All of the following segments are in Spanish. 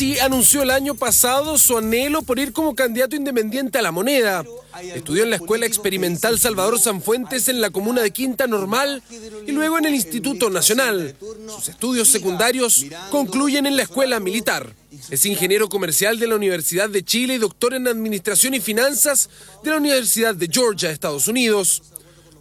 Parisi anunció el año pasado su anhelo por ir como candidato independiente a La Moneda. Estudió en la Escuela Experimental Salvador Sanfuentes en la comuna de Quinta Normal y luego en el Instituto Nacional. Sus estudios secundarios concluyen en la Escuela Militar. Es ingeniero comercial de la Universidad de Chile y doctor en Administración y Finanzas de la Universidad de Georgia, Estados Unidos.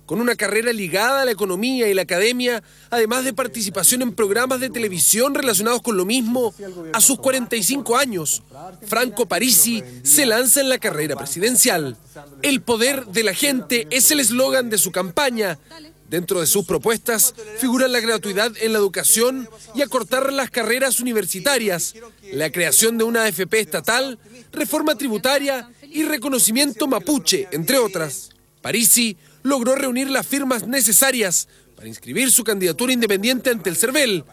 Con una carrera ligada a la economía y la academia, además de participación en programas de televisión relacionados con lo mismo, a sus 45 años, Franco Parisi se lanza en la carrera presidencial. El poder de la gente es el eslogan de su campaña. Dentro de sus propuestas figuran la gratuidad en la educación y acortar las carreras universitarias, la creación de una AFP estatal, reforma tributaria y reconocimiento mapuche, entre otras. Parisi logró reunir las firmas necesarias para inscribir su candidatura independiente ante el CERVEL.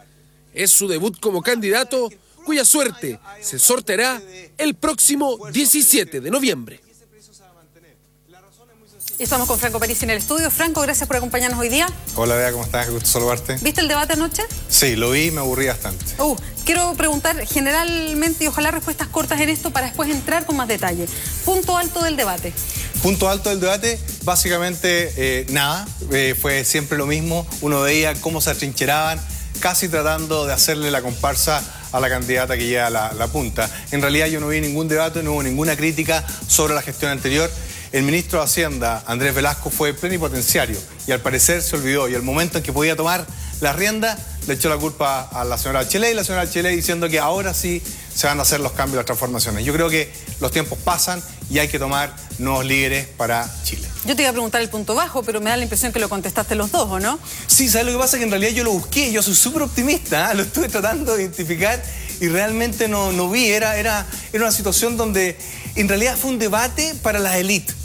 Es su debut como candidato, cuya suerte se sorteará el próximo 17 de noviembre. Y estamos con Franco Parisi en el estudio. Franco, gracias por acompañarnos hoy día. Hola, Bea, ¿cómo estás? Qué gusto saludarte. ¿Viste el debate anoche? Sí, lo vi y me aburrí bastante. Quiero preguntar generalmente y ojalá respuestas cortas en esto para después entrar con más detalle. Punto alto del debate. Punto alto del debate, básicamente nada. Fue siempre lo mismo. Uno veía cómo se atrincheraban, casi tratando de hacerle la comparsa a la candidata que lleva la punta. En realidad yo no vi ningún debate, no hubo ninguna crítica sobre la gestión anterior. El ministro de Hacienda, Andrés Velasco, fue plenipotenciario y al parecer se olvidó, y el momento en que podía tomar la rienda le echó la culpa a la señora Bachelet, y la señora Bachelet diciendo que ahora sí se van a hacer los cambios, las transformaciones. Yo creo que los tiempos pasan y hay que tomar nuevos líderes para Chile. Yo te iba a preguntar el punto bajo, pero me da la impresión que lo contestaste los dos, ¿o no? Sí, ¿sabes lo que pasa? Que en realidad yo lo busqué, yo soy súper optimista, lo estuve tratando de identificar y realmente no vi, era una situación donde en realidad fue un debate para las élites,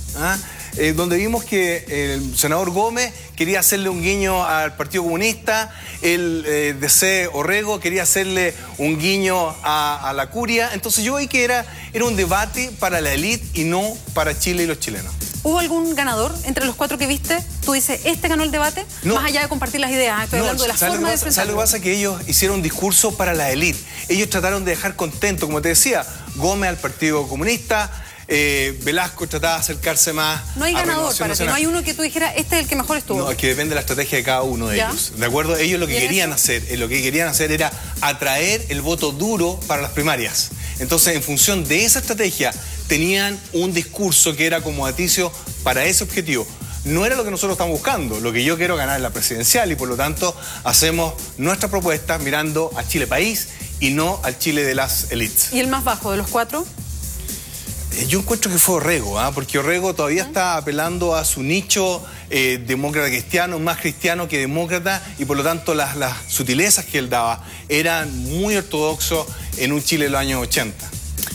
donde vimos que el senador Gómez quería hacerle un guiño al Partido Comunista, el DC Orrego quería hacerle un guiño a la curia. Entonces yo vi que era un debate para la élite y no para Chile y los chilenos. ¿Hubo algún ganador entre los cuatro que viste? Tú dices, ¿este ganó el debate? No, más allá de compartir las ideas, estoy hablando de la forma de enfrentarlo. ¿Sabes lo que pasa? Que ellos hicieron un discurso para la élite. Ellos trataron de dejar contento, como te decía, Gómez al Partido Comunista, Velasco trataba de acercarse más. No hay ganador para ti, no hay uno que tú dijeras, este es el que mejor estuvo. No, es que depende de la estrategia de cada uno de ellos. ¿De acuerdo? Ellos lo que querían hacer era atraer el voto duro para las primarias. Entonces, en función de esa estrategia, tenían un discurso que era acomodaticio para ese objetivo. No era lo que nosotros estamos buscando. Lo que yo quiero ganar es la presidencial y por lo tanto hacemos nuestra propuesta mirando a Chile país y no al Chile de las élites. ¿Y el más bajo de los cuatro? Yo encuentro que fue Orrego, porque Orrego todavía está apelando a su nicho demócrata cristiano, más cristiano que demócrata, y por lo tanto las sutilezas que él daba eran muy ortodoxos en un Chile de los años 80.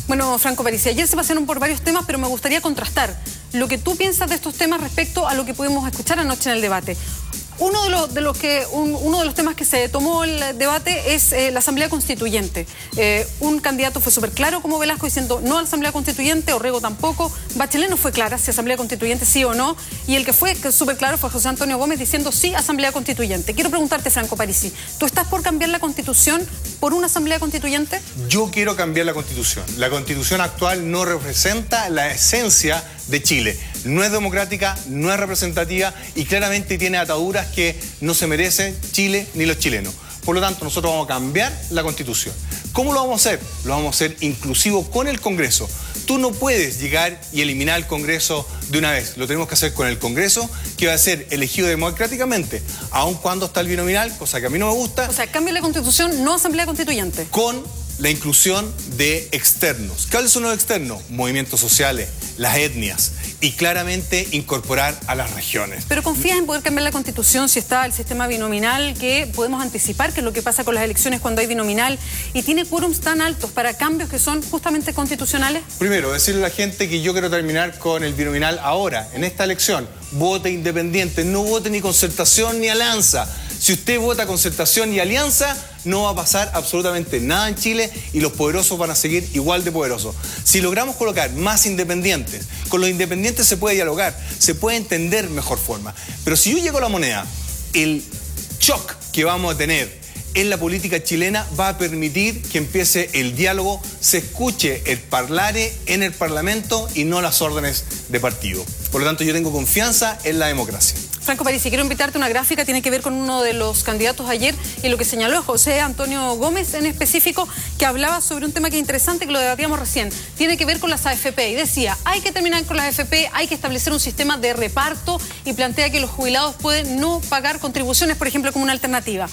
Bueno, Franco Parisi, ayer se pasaron por varios temas, pero me gustaría contrastar lo que tú piensas de estos temas respecto a lo que pudimos escuchar anoche en el debate. Uno de los temas que se tomó el debate es la Asamblea Constituyente. Un candidato fue súper claro como Velasco diciendo no a la Asamblea Constituyente, Orrego tampoco. Bachelet no fue clara si Asamblea Constituyente sí o no. Y el que fue súper claro fue José Antonio Gómez diciendo sí a Asamblea Constituyente. Quiero preguntarte, Franco Parisi, ¿tú estás por cambiar la Constitución por una Asamblea Constituyente? Yo quiero cambiar la Constitución. La Constitución actual no representa la esencia de Chile. No es democrática, no es representativa y claramente tiene ataduras que no se merecen Chile ni los chilenos. Por lo tanto, nosotros vamos a cambiar la Constitución. ¿Cómo lo vamos a hacer? Lo vamos a hacer inclusivo con el Congreso. Tú no puedes llegar y eliminar el Congreso de una vez. Lo tenemos que hacer con el Congreso, que va a ser elegido democráticamente, aun cuando está el binominal, cosa que a mí no me gusta. O sea, cambia la Constitución, no Asamblea Constituyente. Con la inclusión de externos. ¿Cuáles son los externos? Movimientos sociales, las etnias y claramente incorporar a las regiones. ¿Pero confías en poder cambiar la Constitución si está el sistema binominal que podemos anticipar, que es lo que pasa con las elecciones cuando hay binominal y tiene quórums tan altos para cambios que son justamente constitucionales? Primero, decirle a la gente que yo quiero terminar con el binominal ahora, en esta elección. Vote independiente, no vote ni concertación ni alianza. Si usted vota concertación y alianza, no va a pasar absolutamente nada en Chile y los poderosos van a seguir igual de poderosos. Si logramos colocar más independientes, con los independientes se puede dialogar, se puede entender mejor forma. Pero si yo llego a La Moneda, el shock que vamos a tener en la política chilena va a permitir que empiece el diálogo, se escuche el parlare en el Parlamento y no las órdenes de partido. Por lo tanto, yo tengo confianza en la democracia. Franco Parisi, quiero invitarte a una gráfica, tiene que ver con uno de los candidatos ayer y lo que señaló José Antonio Gómez en específico, que hablaba sobre un tema que es interesante, que lo debatíamos recién, tiene que ver con las AFP y decía, hay que terminar con las AFP, hay que establecer un sistema de reparto y plantea que los jubilados pueden no pagar contribuciones, por ejemplo, como una alternativa.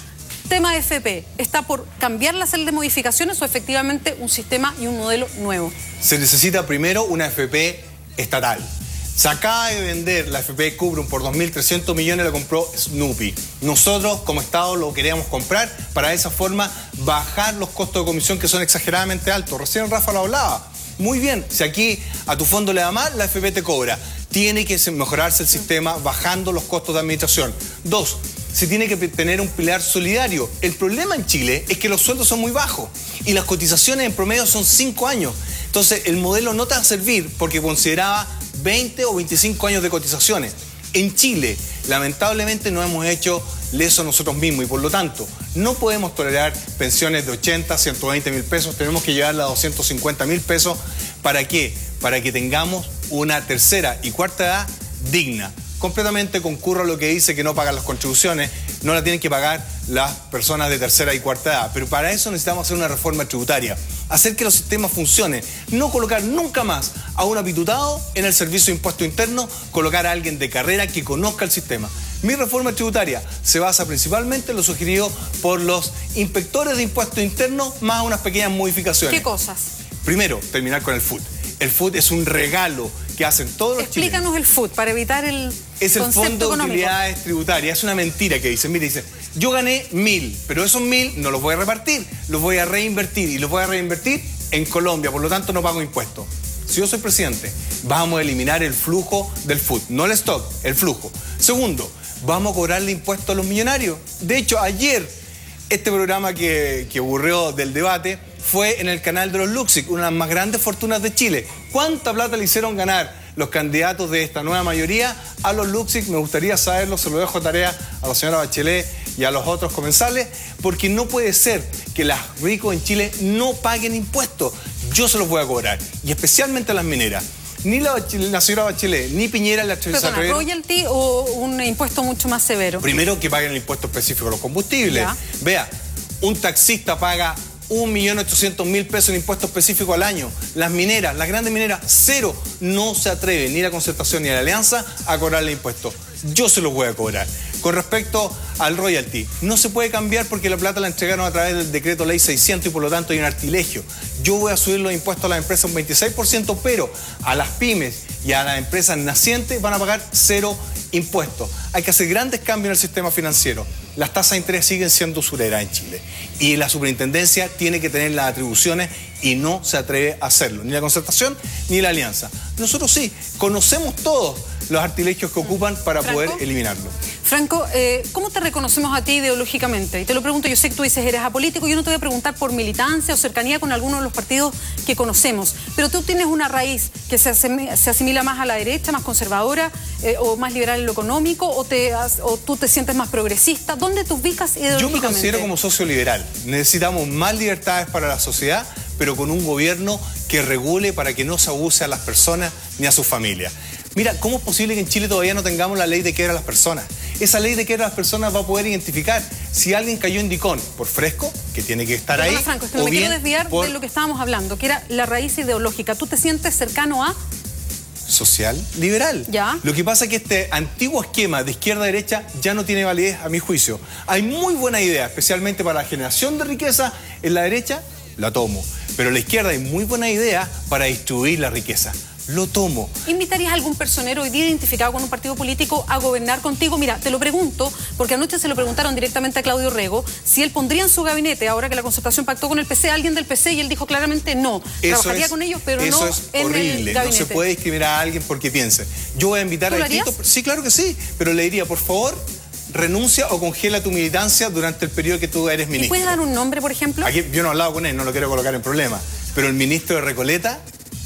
Tema AFP, ¿está por cambiar la serie de modificaciones o efectivamente un sistema y un modelo nuevo? Se necesita primero una AFP estatal. Se acaba de vender la AFP Cubrum por 2.300 millones, la compró Snoopy. Nosotros, como Estado, lo queríamos comprar para de esa forma bajar los costos de comisión que son exageradamente altos. Recién Rafa lo hablaba. Muy bien, si aquí a tu fondo le da mal, la AFP te cobra. Tiene que mejorarse el sistema bajando los costos de administración. 2, se tiene que tener un pilar solidario. El problema en Chile es que los sueldos son muy bajos y las cotizaciones en promedio son 5 años. Entonces, el modelo no te va a servir porque consideraba 20 o 25 años de cotizaciones. En Chile, lamentablemente, no hemos hecho eso nosotros mismos y por lo tanto no podemos tolerar pensiones de 80, 120 mil pesos, tenemos que llevarla a 250 mil pesos. ¿Para qué? Para que tengamos una tercera y cuarta edad digna. Completamente concurro a lo que dice que no pagan las contribuciones, no la tienen que pagar las personas de tercera y cuarta edad, pero para eso necesitamos hacer una reforma tributaria, hacer que los sistemas funcionen, no colocar nunca más a un apitutado en el servicio de impuesto interno, colocar a alguien de carrera que conozca el sistema. Mi reforma tributaria se basa principalmente en lo sugerido por los inspectores de impuesto interno, más unas pequeñas modificaciones. ¿Qué cosas? Primero, terminar con el FUT. El FUT es un regalo que hacen todos los chilenos. Explícanos el FUT para evitar el es el concepto Fondo económico. de Utilidades Tributarias. Es una mentira que dicen. Mire, dicen, yo gané 1.000, pero esos 1.000 no los voy a repartir, los voy a reinvertir y los voy a reinvertir en Colombia, por lo tanto no pago impuestos. Si yo soy presidente, vamos a eliminar el flujo del FUT, no el stock, el flujo. Segundo, vamos a cobrarle impuestos a los millonarios. De hecho, ayer este programa que ocurrió del debate fue en el canal de los Luxic, una de las más grandes fortunas de Chile. ¿Cuánta plata le hicieron ganar los candidatos de esta nueva mayoría a los Luxic? Me gustaría saberlo, se lo dejo tarea a la señora Bachelet y a los otros comensales, porque no puede ser que los ricos en Chile no paguen impuestos. Yo se los voy a cobrar, y especialmente a las mineras. Ni la señora Bachelet, ni Piñera le ¿Perdona, royalty o un impuesto mucho más severo? Primero que paguen el impuesto específico a los combustibles. Ya. Vea, un taxista paga 1.800.000 pesos en impuesto específico al año. Las mineras, las grandes mineras, cero. No se atreven ni la Concertación ni la Alianza a cobrarle impuestos. Yo se los voy a cobrar. Con respecto al royalty, no se puede cambiar porque la plata la entregaron a través del decreto ley 600 y por lo tanto hay un artilegio. Yo voy a subir los impuestos a las empresas un 26%, pero a las pymes y a las empresas nacientes van a pagar 0 impuestos. Hay que hacer grandes cambios en el sistema financiero. Las tasas de interés siguen siendo usureras en Chile y la superintendencia tiene que tener las atribuciones y no se atreve a hacerlo, ni la Concertación ni la Alianza. Nosotros sí, conocemos todos los artilegios que ocupan para poder eliminarlo. Franco, ¿cómo te reconocemos a ti ideológicamente? Y te lo pregunto, yo sé que tú dices eres apolítico, yo no te voy a preguntar por militancia o cercanía con alguno de los partidos que conocemos, pero tú tienes una raíz que se asimila más a la derecha, más conservadora, o más liberal en lo económico, o tú te sientes más progresista. ¿Dónde te ubicas ideológicamente? Yo me considero como socio liberal. Necesitamos más libertades para la sociedad, pero con un gobierno que regule para que no se abuse a las personas ni a sus familias. Mira, ¿cómo es posible que en Chile todavía no tengamos la ley de quiebra a las personas? Esa ley de quiebra a las personas va a poder identificar si alguien cayó en DICON por fresco, que tiene que estar ahí. Franco, es que me quiero desviar de lo que estábamos hablando, que era la raíz ideológica. ¿Tú te sientes cercano a...? Social liberal. ¿Ya? Lo que pasa es que este antiguo esquema de izquierda-derecha ya no tiene validez a mi juicio. Hay muy buena idea, especialmente para la generación de riqueza en la derecha, la tomo. Pero en la izquierda hay muy buena idea para distribuir la riqueza. Lo tomo. ¿Invitarías a algún personero hoy día identificado con un partido político a gobernar contigo? Mira, te lo pregunto, porque anoche se lo preguntaron directamente a Claudio Rego, si él pondría en su gabinete, ahora que la Concertación pactó con el PC, a alguien del PC, y él dijo claramente no. Trabajaría con ellos, pero no en el gabinete. No se puede discriminar a alguien porque piense. Yo voy a invitar a Tito. Sí, claro que sí, pero le diría, por favor, renuncia o congela tu militancia durante el periodo que tú eres ministro. ¿Y puedes dar un nombre, por ejemplo? Aquí, yo no he hablado con él, no lo quiero colocar en problema, pero el ministro de Recoleta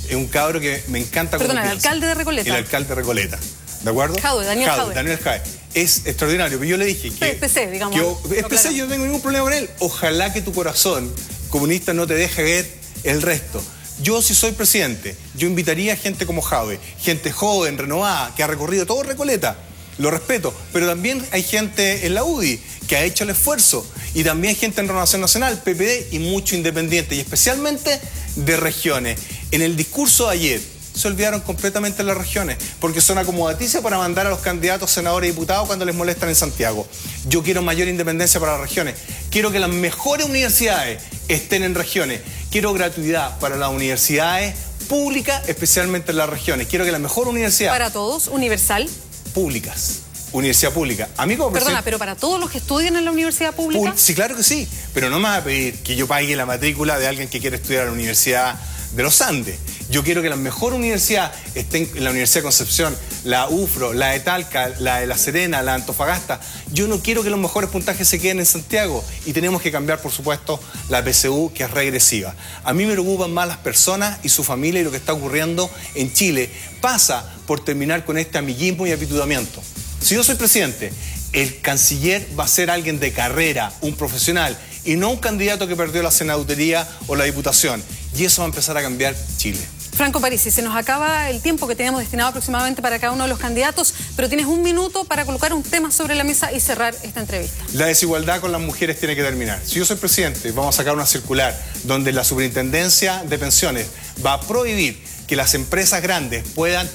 es un cabro que me encanta. Perdona, el alcalde de Recoleta. El alcalde de Recoleta, ¿de acuerdo? Daniel Jadwe. Daniel Jadwe. es extraordinario. Pero yo le dije que... Es PC, digamos. Es PC, yo no tengo ningún problema con él. Ojalá que tu corazón comunista no te deje ver el resto. Yo, si soy presidente, yo invitaría a gente como Jadwe, gente joven, renovada, que ha recorrido todo Recoleta. Lo respeto, pero también hay gente en la UDI que ha hecho el esfuerzo, y también hay gente en Renovación Nacional, PPD y mucho independiente, y especialmente de regiones. En el discurso de ayer se olvidaron completamente las regiones, porque son acomodaticias para mandar a los candidatos, senadores y diputados cuando les molestan en Santiago. Yo quiero mayor independencia para las regiones, quiero que las mejores universidades estén en regiones, quiero gratuidad para las universidades públicas, especialmente en las regiones, quiero que la mejor universidad... Para todos, universal. Públicas, universidad pública. Perdona, pero para todos los que estudian en la universidad pública... Sí, claro que sí, pero no me vas a pedir que yo pague la matrícula de alguien que quiere estudiar en la Universidad de los Andes. Yo quiero que la mejor universidad esté en la Universidad de Concepción, la UFRO, la de Talca, la de La Serena, la de Antofagasta. Yo no quiero que los mejores puntajes se queden en Santiago, y tenemos que cambiar, por supuesto, la PSU, que es regresiva. A mí me preocupan más las personas y su familia, y lo que está ocurriendo en Chile pasa por terminar con este amiguismo y apitudamiento. Si yo soy presidente, el canciller va a ser alguien de carrera, un profesional, y no un candidato que perdió la senaduría o la diputación. Y eso va a empezar a cambiar Chile. Franco Parisi, se nos acaba el tiempo que teníamos destinado aproximadamente para cada uno de los candidatos, pero tienes un minuto para colocar un tema sobre la mesa y cerrar esta entrevista. La desigualdad con las mujeres tiene que terminar. Si yo soy presidente, vamos a sacar una circular donde la Superintendencia de Pensiones va a prohibir que las empresas grandes puedan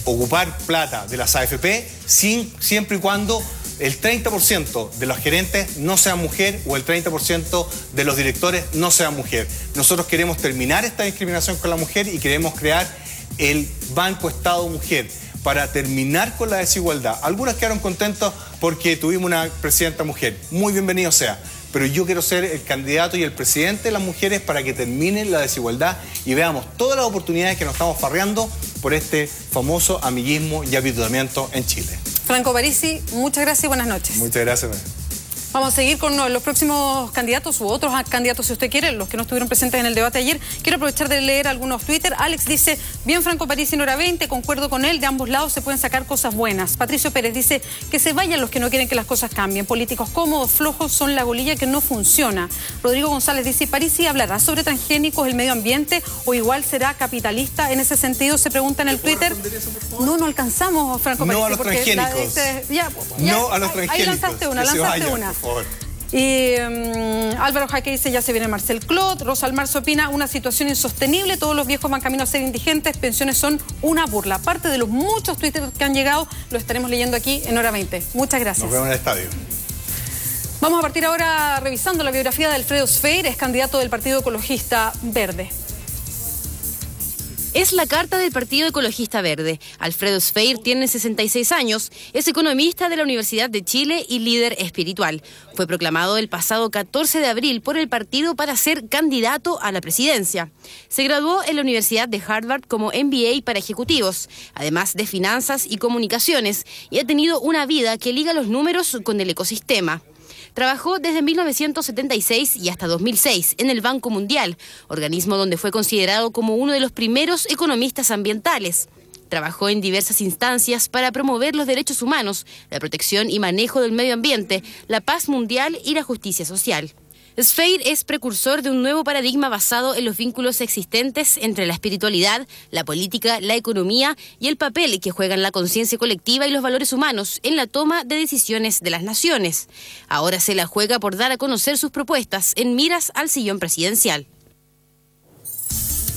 ocupar plata de las AFP siempre y cuando el 30% de los gerentes no sean mujer o el 30% de los directores no sean mujer. Nosotros queremos terminar esta discriminación con la mujer y queremos crear el Banco Estado Mujer para terminar con la desigualdad. Algunas quedaron contentos porque tuvimos una presidenta mujer. Muy bienvenido sea. Pero yo quiero ser el candidato y el presidente de las mujeres para que termine la desigualdad y veamos todas las oportunidades que nos estamos farreando por este famoso amiguismo y apitudamiento en Chile. Franco Parisi, muchas gracias y buenas noches. Muchas gracias. Vamos a seguir con los próximos candidatos u otros candidatos, si usted quiere, los que no estuvieron presentes en el debate ayer. Quiero aprovechar de leer algunos Twitter. Alex dice, bien Franco Parisi en hora 20, concuerdo con él, de ambos lados se pueden sacar cosas buenas. Patricio Pérez dice, que se vayan los que no quieren que las cosas cambien. Políticos cómodos, flojos, son la bolilla que no funciona. Rodrigo González dice, Parisi hablará sobre transgénicos, el medio ambiente, o igual será capitalista. En ese sentido, se pregunta en el Twitter. No alcanzamos, Franco Parisi. No a los transgénicos. No a los transgénicos. Ahí lanzaste una, Y Álvaro Jaque dice, ya se viene Marcel Clot. Rosa Almarzo opina, una situación insostenible, todos los viejos van camino a ser indigentes, pensiones son una burla. Parte de los muchos Twitter que han llegado, lo estaremos leyendo aquí en hora 20. Muchas gracias. Nos vemos en el estadio. Vamos a partir ahora revisando la biografía de Alfredo Sfeir, es candidato del Partido Ecologista Verde. Es la carta del Partido Ecologista Verde. Alfredo Sfeir tiene 66 años, es economista de la Universidad de Chile y líder espiritual. Fue proclamado el pasado 14 de abril por el partido para ser candidato a la presidencia. Se graduó en la Universidad de Harvard como MBA para ejecutivos, además de finanzas y comunicaciones, y ha tenido una vida que liga los números con el ecosistema. Trabajó desde 1976 y hasta 2006 en el Banco Mundial, organismo donde fue considerado como uno de los primeros economistas ambientales. Trabajó en diversas instancias para promover los derechos humanos, la protección y manejo del medio ambiente, la paz mundial y la justicia social. Sfeir es precursor de un nuevo paradigma basado en los vínculos existentes entre la espiritualidad, la política, la economía y el papel que juegan la conciencia colectiva y los valores humanos en la toma de decisiones de las naciones. Ahora se la juega por dar a conocer sus propuestas en miras al sillón presidencial.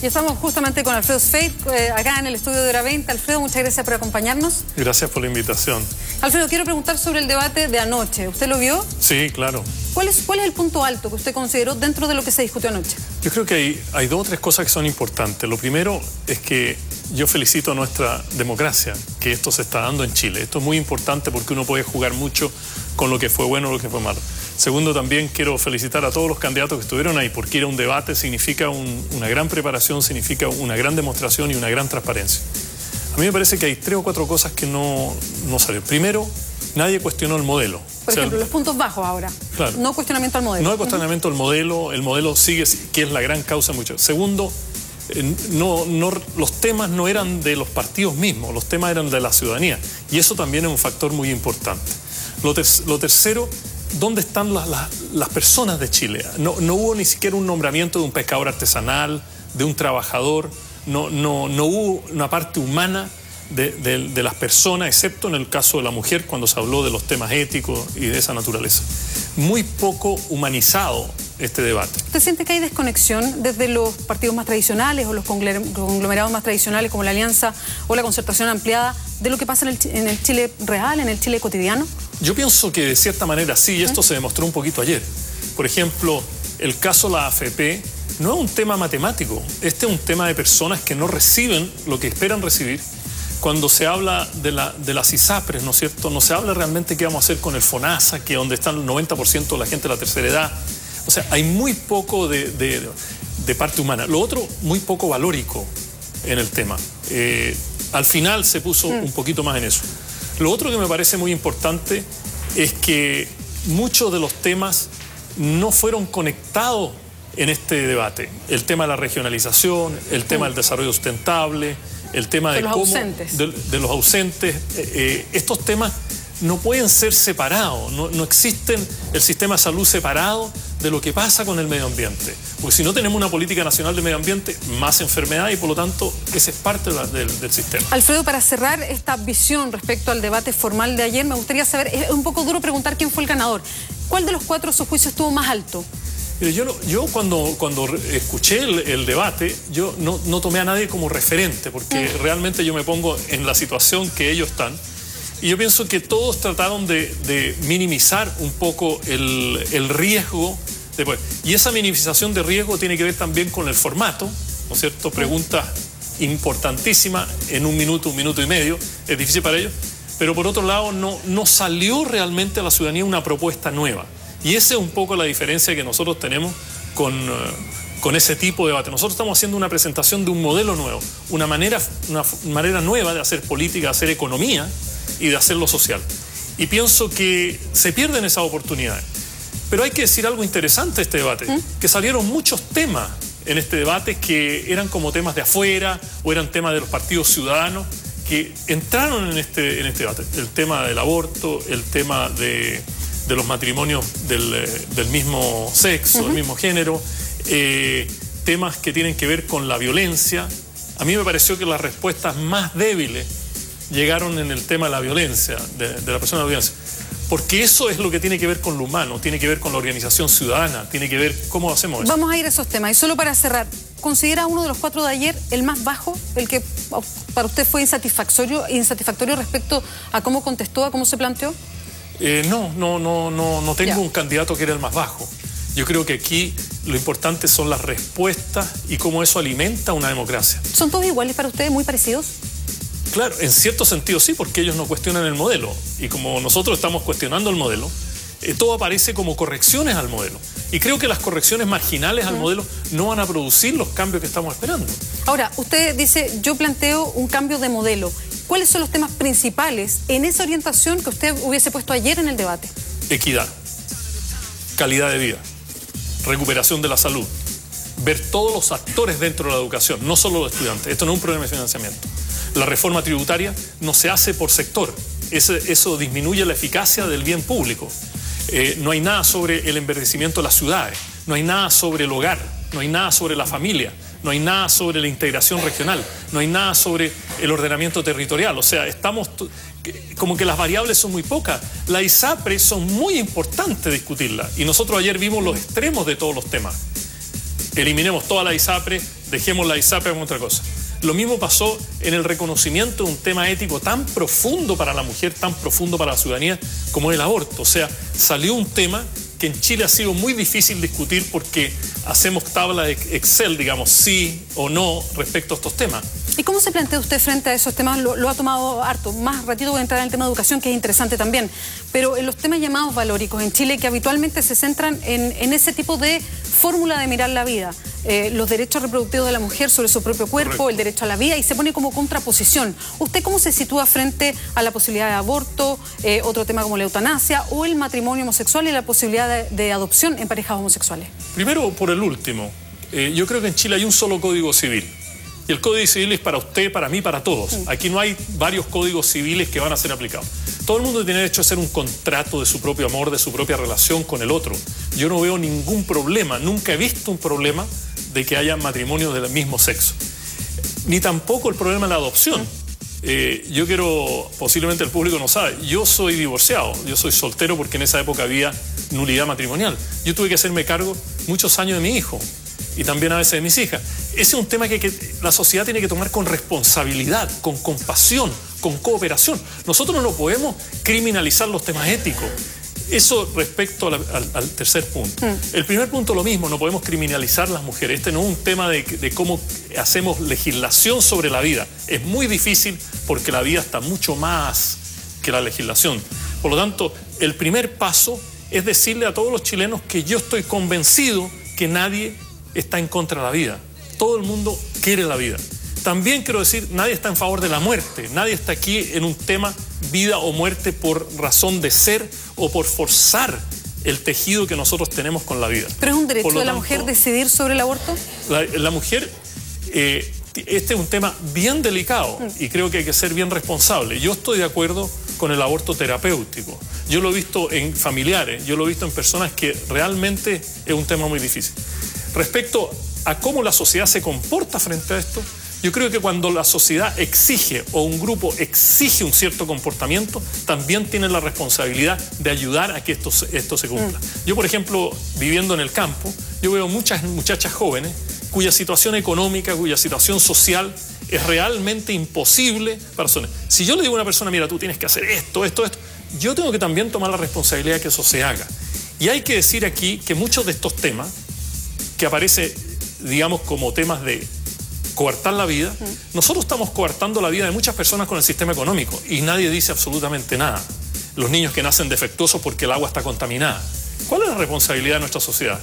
Y estamos justamente con Alfredo Sfeir, acá en el estudio de hora 20. Alfredo, muchas gracias por acompañarnos. Gracias por la invitación. Alfredo, quiero preguntar sobre el debate de anoche. ¿Usted lo vio? Sí, claro. ¿Cuál es el punto alto que usted consideró dentro de lo que se discutió anoche? Yo creo que hay dos o tres cosas que son importantes. Lo primero es que yo felicito a nuestra democracia, que esto se está dando en Chile. Esto es muy importante porque uno puede jugar mucho con lo que fue bueno o lo que fue malo. Segundo, también quiero felicitar a todos los candidatos que estuvieron ahí, porque ir a un debate significa una gran preparación, significa una gran demostración y una gran transparencia. A mí me parece que hay 3 o 4 cosas que no salieron. Primero, nadie cuestionó el modelo. Por ejemplo, los puntos bajos ahora. Claro. No cuestionamiento al modelo. No hay cuestionamiento al modelo, el modelo sigue, que es la gran causa mucho. Segundo, los temas no eran de los partidos mismos, los temas eran de la ciudadanía. Y eso también es un factor muy importante. Lo tercero, ¿dónde están las personas de Chile? No hubo ni siquiera un nombramiento de un pescador artesanal, de un trabajador, no hubo una parte humana de las personas, excepto en el caso de la mujer, cuando se habló de los temas éticos y de esa naturaleza. Muy poco humanizado este debate. ¿Usted siente que hay desconexión desde los partidos más tradicionales o los conglomerados más tradicionales como la Alianza o la Concertación Ampliada de lo que pasa en el Chile real, en el Chile cotidiano? Yo pienso que de cierta manera sí, y esto se demostró un poquito ayer. Por ejemplo, el caso de la AFP no es un tema matemático, este es un tema de personas que no reciben lo que esperan recibir. Cuando se habla de las ISAPRES, ¿no es cierto? No se habla realmente qué vamos a hacer con el FONASA, que es donde están el 90% de la gente de la tercera edad. O sea, hay muy poco de parte humana. Lo otro, muy poco valórico en el tema. Al final se puso un poquito más en eso. Lo otro que me parece muy importante es que muchos de los temas no fueron conectados en este debate. El tema de la regionalización, el tema del desarrollo sustentable, el tema de los ausentes. Estos temas no pueden ser separados, no existen el sistema de salud separado de lo que pasa con el medio ambiente. Porque si no tenemos una política nacional de medio ambiente, más enfermedad y por lo tanto esa es parte del sistema. Alfredo, para cerrar esta visión respecto al debate formal de ayer, me gustaría saber, es un poco duro preguntar quién fue el ganador. ¿Cuál de los cuatro a su juicio estuvo más alto? Yo cuando escuché el debate, yo no tomé a nadie como referente, porque realmente yo me pongo en la situación que ellos están, y yo pienso que todos trataron de minimizar un poco el riesgo. Y esa minimización de riesgo tiene que ver también con el formato, ¿no es cierto? Preguntas importantísimas en un minuto y medio, es difícil para ellos, pero por otro lado no salió realmente a la ciudadanía una propuesta nueva. Y esa es un poco la diferencia que nosotros tenemos con ese tipo de debate. Nosotros estamos haciendo una presentación de un modelo nuevo, una manera nueva de hacer política, de hacer economía y de hacerlo social. Y pienso que se pierden esas oportunidades. Pero hay que decir algo interesante de este debate, que salieron muchos temas en este debate que eran como temas de afuera o eran temas de los partidos ciudadanos que entraron en este debate. El tema del aborto, el tema de los matrimonios del mismo sexo, del mismo género, temas que tienen que ver con la violencia. A mí me pareció que las respuestas más débiles llegaron en el tema de la violencia, de la persona de la violencia. Porque eso es lo que tiene que ver con lo humano, tiene que ver con la organización ciudadana, tiene que ver cómo hacemos eso. Vamos a ir a esos temas. Y solo para cerrar, ¿considera uno de los cuatro de ayer el más bajo, el que para usted fue insatisfactorio respecto a cómo contestó, a cómo se planteó? No tengo un candidato que era el más bajo. Yo creo que aquí lo importante son las respuestas y cómo eso alimenta una democracia. ¿Son todos iguales para ustedes, muy parecidos? Claro, en cierto sentido sí, porque ellos no cuestionan el modelo. Y como nosotros estamos cuestionando el modelo, todo aparece como correcciones al modelo. Y creo que las correcciones marginales al modelo no van a producir los cambios que estamos esperando. Ahora, usted dice, yo planteo un cambio de modelo. ¿Cuáles son los temas principales en esa orientación que usted hubiese puesto ayer en el debate? Equidad, calidad de vida, recuperación de la salud, ver todos los actores dentro de la educación, no solo los estudiantes. Esto no es un problema de financiamiento. La reforma tributaria no se hace por sector. Eso disminuye la eficacia del bien público. No hay nada sobre el envejecimiento de las ciudades, no hay nada sobre el hogar, no hay nada sobre la familia, no hay nada sobre la integración regional, no hay nada sobre el ordenamiento territorial. O sea, estamos como que las variables son muy pocas. La ISAPRE son muy importantes discutirla y nosotros ayer vimos los extremos de todos los temas. Eliminemos toda la ISAPRE, dejemos la ISAPRE como otra cosa. Lo mismo pasó en el reconocimiento de un tema ético tan profundo para la mujer, tan profundo para la ciudadanía como el aborto. O sea, salió un tema que en Chile ha sido muy difícil discutir porque hacemos tabla de Excel, digamos, sí o no respecto a estos temas. ¿Y cómo se plantea usted frente a esos temas? Lo ha tomado harto. Más ratito voy a entrar en el tema de educación, que es interesante también. Pero en los temas llamados valóricos en Chile, que habitualmente se centran en ese tipo de fórmula de mirar la vida. Los derechos reproductivos de la mujer sobre su propio cuerpo, correcto, el derecho a la vida, y se pone como contraposición. ¿Usted cómo se sitúa frente a la posibilidad de aborto, otro tema como la eutanasia o el matrimonio homosexual y la posibilidad de adopción en parejas homosexuales? Primero, por el último. Yo creo que en Chile hay un solo código civil. Y el código civil es para usted, para mí, para todos. Aquí no hay varios códigos civiles que van a ser aplicados. Todo el mundo tiene derecho a hacer un contrato de su propio amor, de su propia relación con el otro. Yo no veo ningún problema, nunca he visto un problema de que haya matrimonios del mismo sexo. Ni tampoco el problema de la adopción. Yo quiero, posiblemente el público no sabe, yo soy divorciado, yo soy soltero porque en esa época había nulidad matrimonial. Yo tuve que hacerme cargo muchos años de mi hijo y también a veces de mis hijas. Ese es un tema que la sociedad tiene que tomar con responsabilidad, con compasión, con cooperación. Nosotros no podemos criminalizar los temas éticos. Eso respecto al tercer punto. El primer punto lo mismo, no podemos criminalizar las mujeres. Este no es un tema de cómo hacemos legislación sobre la vida. Es muy difícil porque la vida está mucho más que la legislación. Por lo tanto, el primer paso es decirle a todos los chilenos que yo estoy convencido que nadie está en contra de la vida. Todo el mundo quiere la vida. También quiero decir, nadie está en favor de la muerte. Nadie está aquí en un tema vida o muerte por razón de ser o por forzar el tejido que nosotros tenemos con la vida. ¿Pero es un derecho de la mujer decidir sobre el aborto? La mujer, este es un tema bien delicado y creo que hay que ser bien responsable. Yo estoy de acuerdo con el aborto terapéutico. Yo lo he visto en familiares, yo lo he visto en personas que realmente es un tema muy difícil. Respecto a cómo la sociedad se comporta frente a esto, yo creo que cuando la sociedad exige o un grupo exige un cierto comportamiento, también tiene la responsabilidad de ayudar a que esto se cumpla. Yo, por ejemplo, viviendo en el campo, yo veo muchas muchachas jóvenes cuya situación económica, cuya situación social es realmente imposible para sostener. Si yo le digo a una persona, mira, tú tienes que hacer esto, yo tengo que también tomar la responsabilidad de que eso se haga. Y hay que decir aquí que muchos de estos temas que aparecen, digamos, como temas de coartar la vida, nosotros estamos coartando la vida de muchas personas con el sistema económico y nadie dice absolutamente nada. Los niños que nacen defectuosos porque el agua está contaminada. ¿Cuál es la responsabilidad de nuestra sociedad?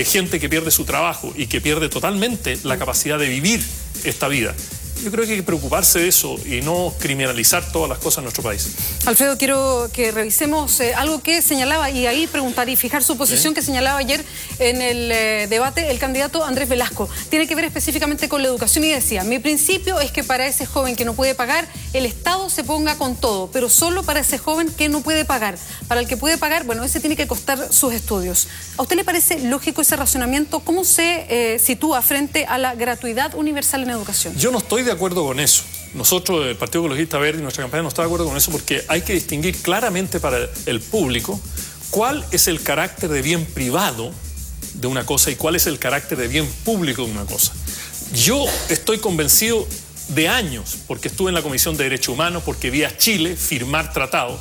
Gente que pierde su trabajo y que pierde totalmente la capacidad de vivir esta vida. Yo creo que hay que preocuparse de eso y no criminalizar todas las cosas en nuestro país. Alfredo, quiero que revisemos algo que señalaba y ahí preguntar y fijar su posición que señalaba ayer en el debate el candidato Andrés Velasco. Tiene que ver específicamente con la educación y decía, mi principio es que para ese joven que no puede pagar, el Estado se ponga con todo, pero solo para ese joven que no puede pagar. Para el que puede pagar, bueno, ese tiene que costar sus estudios. ¿A usted le parece lógico ese razonamiento? ¿Cómo se sitúa frente a la gratuidad universal en educación? Yo no estoy de acuerdo con eso. Nosotros, el Partido Ecologista Verde y nuestra campaña no está de acuerdo con eso porque hay que distinguir claramente para el público cuál es el carácter de bien privado de una cosa y cuál es el carácter de bien público de una cosa. Yo estoy convencido de años, porque estuve en la Comisión de Derechos Humanos, porque vi a Chile firmar tratados,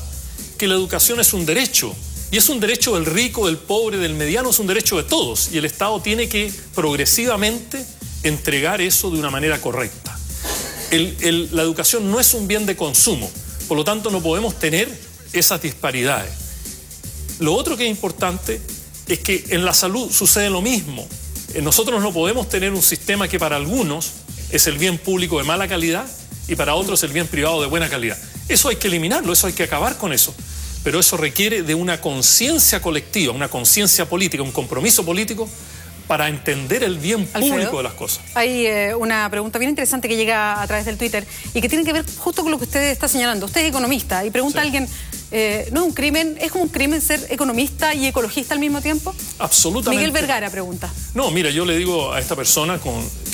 que la educación es un derecho. Y es un derecho del rico, del pobre, del mediano, es un derecho de todos. Y el Estado tiene que progresivamente entregar eso de una manera correcta. La educación no es un bien de consumo, por lo tanto no podemos tener esas disparidades. Lo otro que es importante es que en la salud sucede lo mismo. Nosotros no podemos tener un sistema que para algunos es el bien público de mala calidad y para otros el bien privado de buena calidad. Eso hay que eliminarlo, eso hay que acabar con eso. Pero eso requiere de una conciencia colectiva, una conciencia política, un compromiso político para entender el bien público Alfredo, de las cosas. Hay una pregunta bien interesante que llega a través del Twitter y que tiene que ver justo con lo que usted está señalando. Usted es economista y pregunta a alguien, ¿no es un crimen? ¿Es como un crimen ser economista y ecologista al mismo tiempo? Absolutamente. Miguel Vergara pregunta. No, mira, yo le digo a esta persona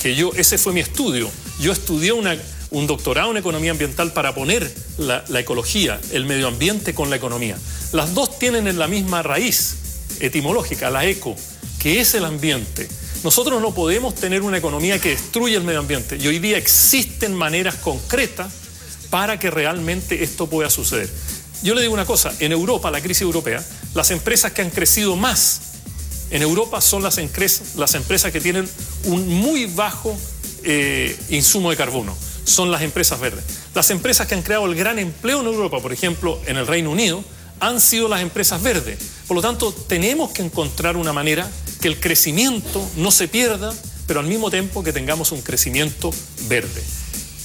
que ese fue mi estudio. Yo estudié un doctorado en economía ambiental para poner la ecología, el medio ambiente con la economía. Las dos tienen en la misma raíz etimológica, la eco, que es el ambiente. Nosotros no podemos tener una economía que destruya el medio ambiente y hoy día existen maneras concretas para que realmente esto pueda suceder. Yo le digo una cosa, en Europa, la crisis europea, las empresas que han crecido más en Europa son las empresas que tienen un muy bajo insumo de carbono, son las empresas verdes. Las empresas que han creado el gran empleo en Europa, por ejemplo, en el Reino Unido, han sido las empresas verdes. Por lo tanto, tenemos que encontrar una manera que el crecimiento no se pierda, pero al mismo tiempo que tengamos un crecimiento verde.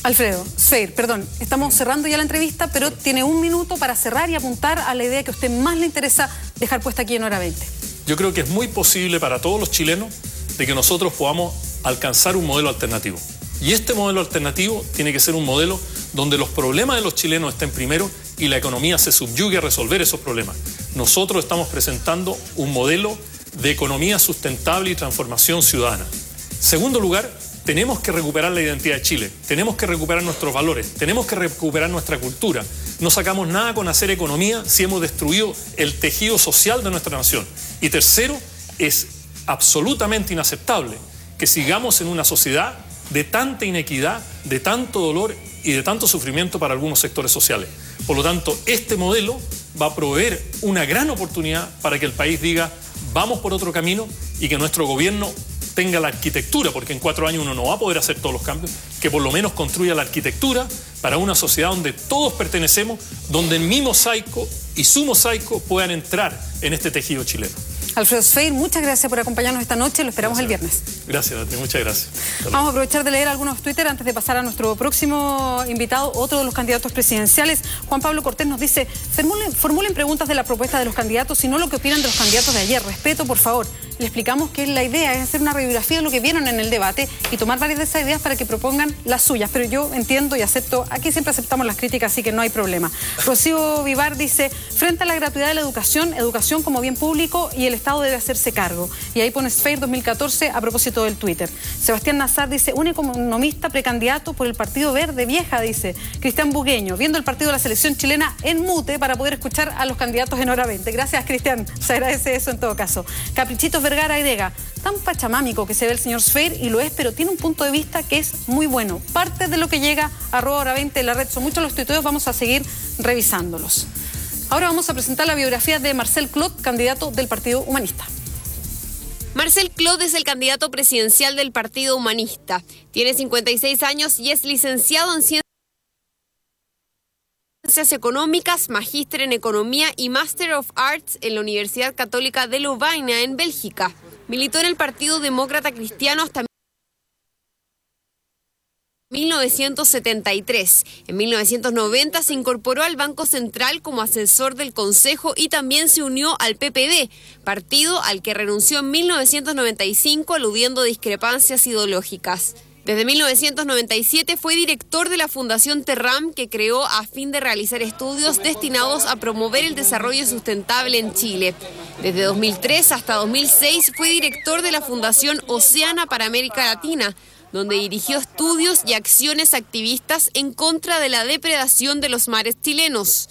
Alfredo, Sfeir, perdón, estamos cerrando ya la entrevista, pero tiene un minuto para cerrar y apuntar a la idea que a usted más le interesa dejar puesta aquí en Hora 20. Yo creo que es muy posible para todos los chilenos de que nosotros podamos alcanzar un modelo alternativo. Y este modelo alternativo tiene que ser un modelo donde los problemas de los chilenos estén primero y la economía se subyugue a resolver esos problemas. Nosotros estamos presentando un modelo de economía sustentable y transformación ciudadana. Segundo lugar, tenemos que recuperar la identidad de Chile, tenemos que recuperar nuestros valores, tenemos que recuperar nuestra cultura. No sacamos nada con hacer economía si hemos destruido el tejido social de nuestra nación. Y tercero, es absolutamente inaceptable que sigamos en una sociedad de tanta inequidad, de tanto dolor y de tanto sufrimiento para algunos sectores sociales. Por lo tanto, este modelo va a proveer una gran oportunidad para que el país diga, vamos por otro camino y que nuestro gobierno tenga la arquitectura, porque en 4 años uno no va a poder hacer todos los cambios, que por lo menos construya la arquitectura para una sociedad donde todos pertenecemos, donde mi mosaico y su mosaico puedan entrar en este tejido chileno. Alfredo Sfeir, muchas gracias por acompañarnos esta noche, lo esperamos el viernes. Gracias, Dati, muchas gracias. Vamos a aprovechar de leer algunos Twitter antes de pasar a nuestro próximo invitado, otro de los candidatos presidenciales. Juan Pablo Cortés nos dice, formulen preguntas de la propuesta de los candidatos y no lo que opinan de los candidatos de ayer. Respeto, por favor. Le explicamos que la idea es hacer una radiografía de lo que vieron en el debate y tomar varias de esas ideas para que propongan las suyas. Pero yo entiendo y acepto, aquí siempre aceptamos las críticas, así que no hay problema. Rocío Vivar dice, frente a la gratuidad de la educación como bien público y el Estado debe hacerse cargo. Y ahí pone Sfeir 2014 a propósito del Twitter. Sebastián Nazar dice, un economista precandidato por el Partido Verde Vieja, dice. Cristian Bugueño, viendo el partido de la selección chilena en mute para poder escuchar a los candidatos en hora 20. Gracias, Cristian, se agradece eso en todo caso. Caprichitos Vergara agrega, tan pachamámico que se ve el señor Sfeir, y lo es, pero tiene un punto de vista que es muy bueno. Parte de lo que llega a hora 20 en la red, son muchos los tuiteos, vamos a seguir revisándolos. Ahora vamos a presentar la biografía de Marcel Clot, candidato del Partido Humanista. Marcel Clot es el candidato presidencial del Partido Humanista. Tiene 56 años y es licenciado en Ciencias Económicas, magíster en Economía y Master of Arts en la Universidad Católica de Lovaina, en Bélgica. Militó en el Partido Demócrata Cristiano hasta 1973. En 1990 se incorporó al Banco Central como asesor del Consejo y también se unió al PPD, partido al que renunció en 1995 aludiendo a discrepancias ideológicas. Desde 1997 fue director de la Fundación Terram, que creó a fin de realizar estudios destinados a promover el desarrollo sustentable en Chile. Desde 2003 hasta 2006 fue director de la Fundación Oceana para América Latina, donde dirigió estudios y acciones activistas en contra de la depredación de los mares chilenos.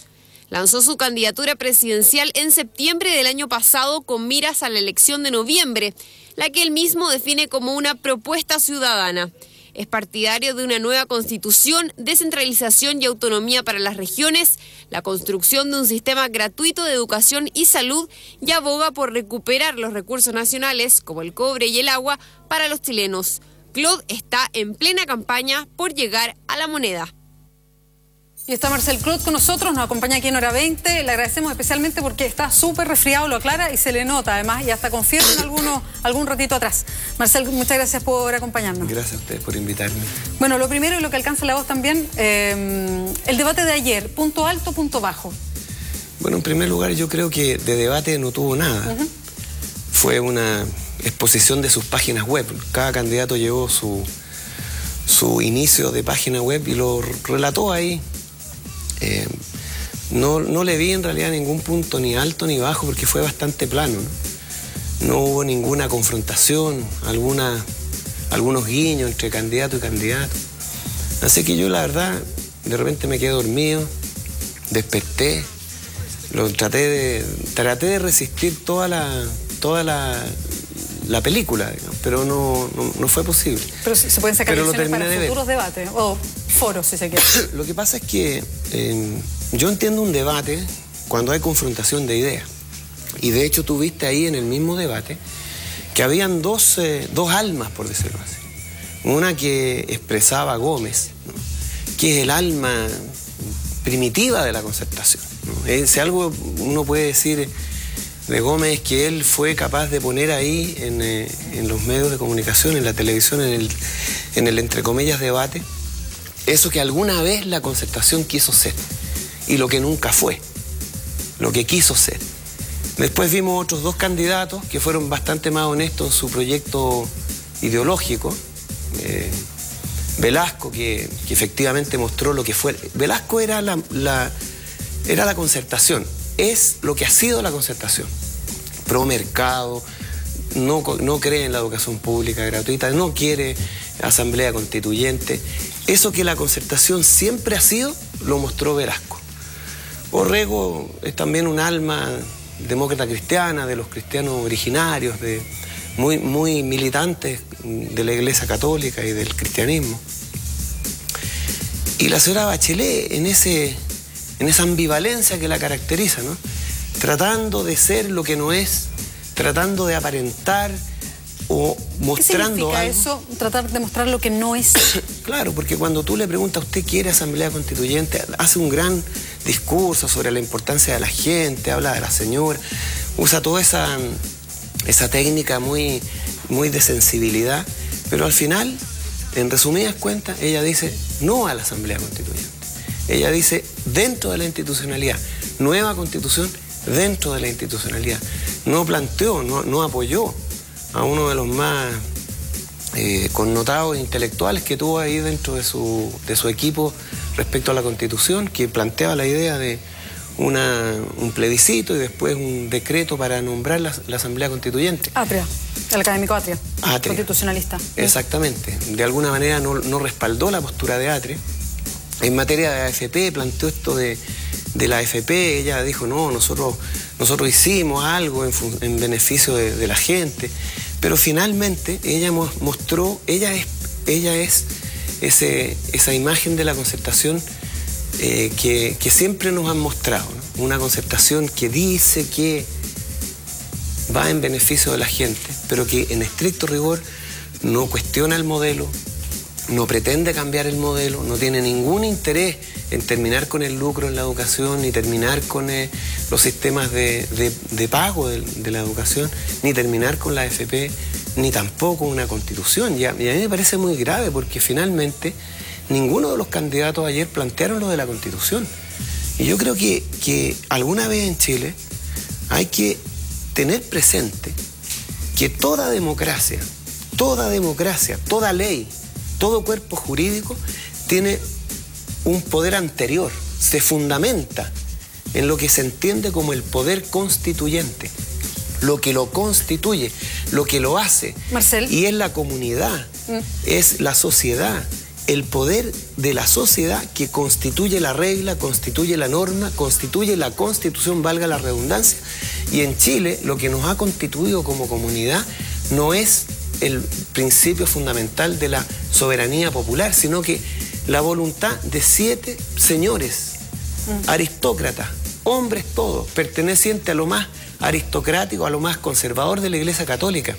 Lanzó su candidatura presidencial en septiembre del año pasado con miras a la elección de noviembre, la que él mismo define como una propuesta ciudadana. Es partidario de una nueva constitución, descentralización y autonomía para las regiones, la construcción de un sistema gratuito de educación y salud y aboga por recuperar los recursos nacionales, como el cobre y el agua, para los chilenos. Clot está en plena campaña por llegar a la moneda. Y está Marcel Clot con nosotros, nos acompaña aquí en hora 20. Le agradecemos especialmente porque está súper resfriado, lo aclara y se le nota además, y hasta con fiebre en algún ratito atrás. Marcel, muchas gracias por acompañarnos. Gracias a ustedes por invitarme. Bueno, lo primero y lo que alcanza la voz también, el debate de ayer, punto alto, punto bajo. Bueno, en primer lugar yo creo que de debate no tuvo nada. Fue una exposición de sus páginas web. Cada candidato llevó su inicio de página web y lo relató ahí. No le vi en realidad ningún punto ni alto ni bajo porque fue bastante plano, no hubo ninguna confrontación, algunos guiños entre candidato y candidato. Así que yo la verdad de repente me quedé dormido, desperté, traté de resistir toda la película, digamos, pero no fue posible. Pero se pueden sacar lecciones para futuros debates o foros, si se quiere. Lo que pasa es que yo entiendo un debate cuando hay confrontación de ideas. Y de hecho tú viste ahí en el mismo debate que habían dos almas, por decirlo así. Una que expresaba Gómez, ¿no?, que es el alma primitiva de la concertación, ¿no? Si algo uno puede decir de Gómez es que él fue capaz de poner ahí en los medios de comunicación, en la televisión, en el entre comillas debate, eso que alguna vez la concertación quiso ser y lo que nunca fue, lo que quiso ser. Después vimos otros 2 candidatos que fueron bastante más honestos en su proyecto ideológico. Velasco, que efectivamente mostró lo que fue. Velasco era la concertación, es lo que ha sido la concertación. Pro mercado, no cree en la educación pública gratuita, no quiere asamblea constituyente. Eso que la concertación siempre ha sido, lo mostró Velasco. Orrego es también un alma demócrata cristiana, de los cristianos originarios, muy militantes de la Iglesia Católica y del cristianismo. Y la señora Bachelet, en esa ambivalencia que la caracteriza, ¿no? Tratando de ser lo que no es, tratando de aparentar o mostrando algo. ¿Qué significa eso, tratar de mostrar lo que no es? Claro, porque cuando tú le preguntas, ¿usted quiere asamblea constituyente? Hace un gran discurso sobre la importancia de la gente, habla de la señora, usa toda esa técnica muy de sensibilidad, pero al final, en resumidas cuentas, ella dice no a la asamblea constituyente. Ella dice dentro de la institucionalidad, nueva constitución dentro de la institucionalidad. No planteó, no apoyó a uno de los más connotados intelectuales que tuvo ahí dentro de su equipo respecto a la Constitución, que planteaba la idea de un plebiscito y después un decreto para nombrar la Asamblea Constituyente. Atria, el académico Atria, constitucionalista. Exactamente. De alguna manera no respaldó la postura de Atria. En materia de AFP, planteó esto de la AFP, ella dijo, no, nosotros hicimos algo en beneficio de la gente, pero finalmente ella mostró, ella es esa imagen de la concertación que siempre nos han mostrado, ¿no? Una concertación que dice que va en beneficio de la gente, pero que en estricto rigor no cuestiona el modelo, no pretende cambiar el modelo, no tiene ningún interés en terminar con el lucro en la educación, ni terminar con los sistemas de pago de la educación, ni terminar con la AFP, ni tampoco una constitución. Y a mí me parece muy grave porque finalmente ninguno de los candidatos ayer plantearon lo de la constitución. Y yo creo que alguna vez en Chile hay que tener presente que toda democracia, toda ley, todo cuerpo jurídico tiene un poder anterior, se fundamenta en lo que se entiende como el poder constituyente, lo que lo constituye, lo que lo hace. Marcel. Y es la comunidad, es la sociedad, el poder de la sociedad que constituye la regla, constituye la norma, constituye la constitución, valga la redundancia. Y en Chile lo que nos ha constituido como comunidad no es el principio fundamental de la soberanía popular, sino que la voluntad de 7 señores, aristócratas, hombres todos, pertenecientes a lo más aristocrático, a lo más conservador de la Iglesia Católica,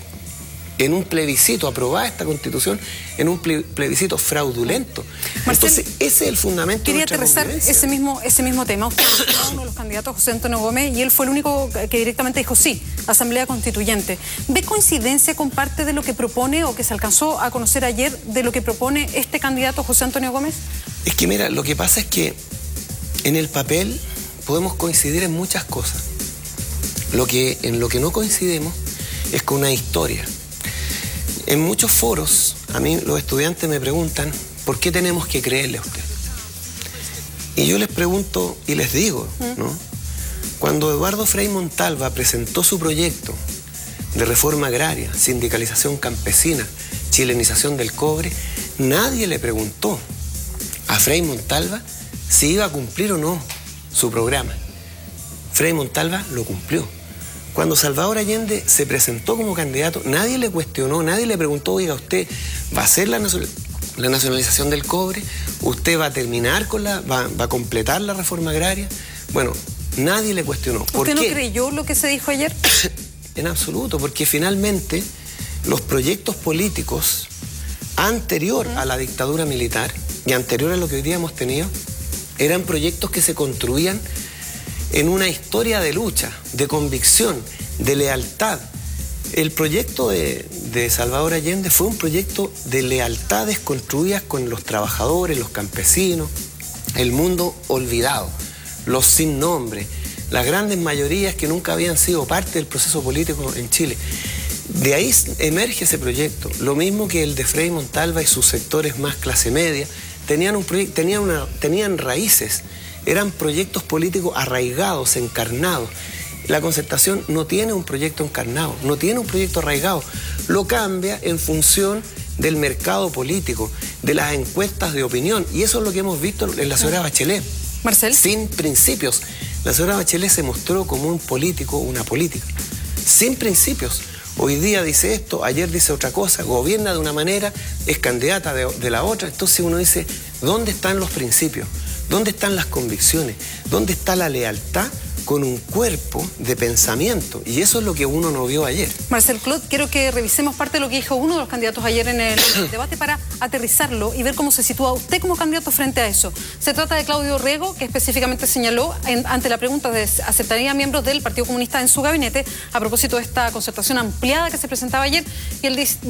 en un plebiscito, aprobada esta Constitución, en un plebiscito fraudulento. Marcel, entonces, ese es el fundamento de nuestra convivencia. Quería aterrizar ese mismo tema. Usted fue uno de los candidatos, José Antonio Gómez, y él fue el único que directamente dijo sí, Asamblea Constituyente. ¿Ve coincidencia con parte de lo que propone o que se alcanzó a conocer ayer de lo que propone este candidato, José Antonio Gómez? Es que mira, lo que pasa es que en el papel podemos coincidir en muchas cosas. En lo que no coincidimos es con una historia. En muchos foros, a mí los estudiantes me preguntan, ¿por qué tenemos que creerle a usted? Y yo les pregunto y les digo, ¿no? Cuando Eduardo Frei Montalva presentó su proyecto de reforma agraria, sindicalización campesina, chilenización del cobre, nadie le preguntó a Frei Montalva si iba a cumplir o no su programa. Frei Montalva lo cumplió. Cuando Salvador Allende se presentó como candidato, nadie le cuestionó, nadie le preguntó, oiga, ¿usted va a hacer la nacionalización del cobre? ¿Usted va a terminar va a completar la reforma agraria? Bueno, nadie le cuestionó. ¿Por qué? ¿Usted no creyó lo que se dijo ayer? En absoluto, porque finalmente los proyectos políticos anterior a la dictadura militar y anterior a lo que hoy día hemos tenido, eran proyectos que se construían en una historia de lucha, de convicción, de lealtad. El proyecto de Salvador Allende fue un proyecto de lealtades construidas con los trabajadores, los campesinos, el mundo olvidado, los sin nombre, las grandes mayorías que nunca habían sido parte del proceso político en Chile. De ahí emerge ese proyecto, lo mismo que el de Frei Montalva y sus sectores más clase media, tenían raíces, eran proyectos políticos arraigados, encarnados. La Concertación no tiene un proyecto encarnado, no tiene un proyecto arraigado, lo cambia en función del mercado político, de las encuestas de opinión, y eso es lo que hemos visto en la señora Bachelet. Marcel. Sin principios. La señora Bachelet se mostró como un político, una política, sin principios. Hoy día dice esto, ayer dice otra cosa, gobierna de una manera, es candidata de la otra. Entonces uno dice, ¿dónde están los principios? ¿Dónde están las convicciones? ¿Dónde está la lealtad con un cuerpo de pensamiento? Y eso es lo que uno no vio ayer. Marcel Clot, quiero que revisemos parte de lo que dijo uno de los candidatos ayer en el debate para aterrizarlo y ver cómo se sitúa usted como candidato frente a eso. Se trata de Claudio Rego, que específicamente señaló ante la pregunta de aceptaría miembros del Partido Comunista en su gabinete a propósito de esta concertación ampliada que se presentaba ayer, y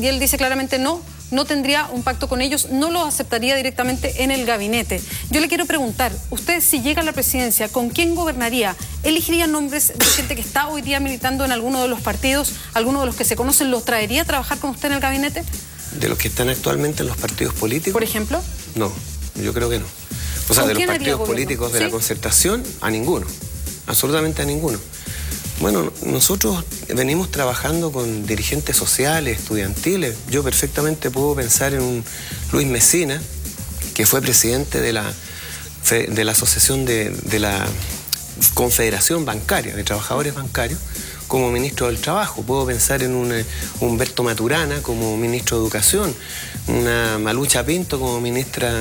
él dice claramente no tendría un pacto con ellos, no lo aceptaría directamente en el gabinete. Yo le quiero preguntar, usted si llega a la presidencia, ¿con quién gobernaría? ¿Elegiría nombres de gente que está hoy día militando en alguno de los partidos, alguno de los que se conocen, los traería a trabajar con usted en el gabinete? ¿De los que están actualmente en los partidos políticos? ¿Por ejemplo? No, yo creo que no. O sea, de los partidos políticos de la Concertación, a ninguno, absolutamente a ninguno. Bueno, nosotros venimos trabajando con dirigentes sociales, estudiantiles. Yo perfectamente puedo pensar en un Luis Mesina, que fue presidente de la asociación de la Confederación Bancaria, de Trabajadores Bancarios, como ministro del Trabajo. Puedo pensar en un Humberto Maturana como ministro de Educación, una Malucha Pinto como ministra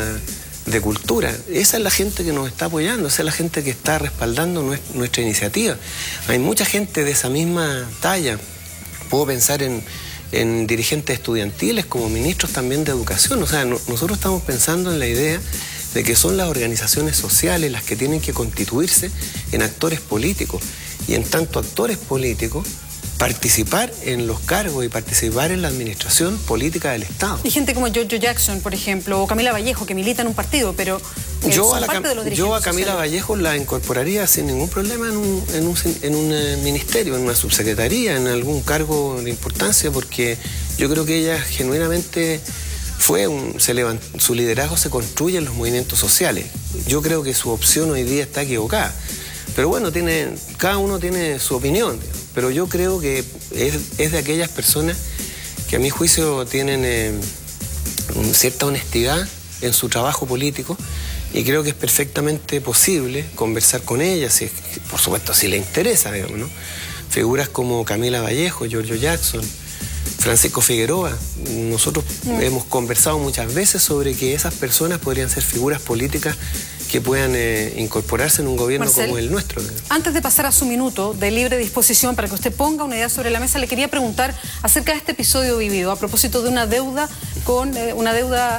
de Cultura. Esa es la gente que nos está apoyando, esa es la gente que está respaldando nuestra iniciativa. Hay mucha gente de esa misma talla. Puedo pensar en dirigentes estudiantiles como ministros también de Educación. O sea, nosotros estamos pensando en la idea de que son las organizaciones sociales las que tienen que constituirse en actores políticos. Y en tanto actores políticos, participar en los cargos y participar en la administración política del Estado. Y gente como Giorgio Jackson, por ejemplo, o Camila Vallejo, que milita en un partido, pero yo a Camila Vallejo la incorporaría sin ningún problema en un ministerio, en una subsecretaría, en algún cargo de importancia, porque yo creo que ella genuinamente su liderazgo se construye en los movimientos sociales. Yo creo que su opción hoy día está equivocada. Pero bueno, cada uno tiene su opinión, pero yo creo que es de aquellas personas que a mi juicio tienen cierta honestidad en su trabajo político, y creo que es perfectamente posible conversar con ella, por supuesto, si le interesa, digamos, ¿no? Figuras como Camila Vallejo, Giorgio Jackson, Francisco Figueroa. Nosotros hemos conversado muchas veces sobre que esas personas podrían ser figuras políticas que puedan incorporarse en un gobierno, Marcel, como el nuestro. Antes de pasar a su minuto de libre disposición para que usted ponga una idea sobre la mesa, le quería preguntar acerca de este episodio vivido a propósito de una deuda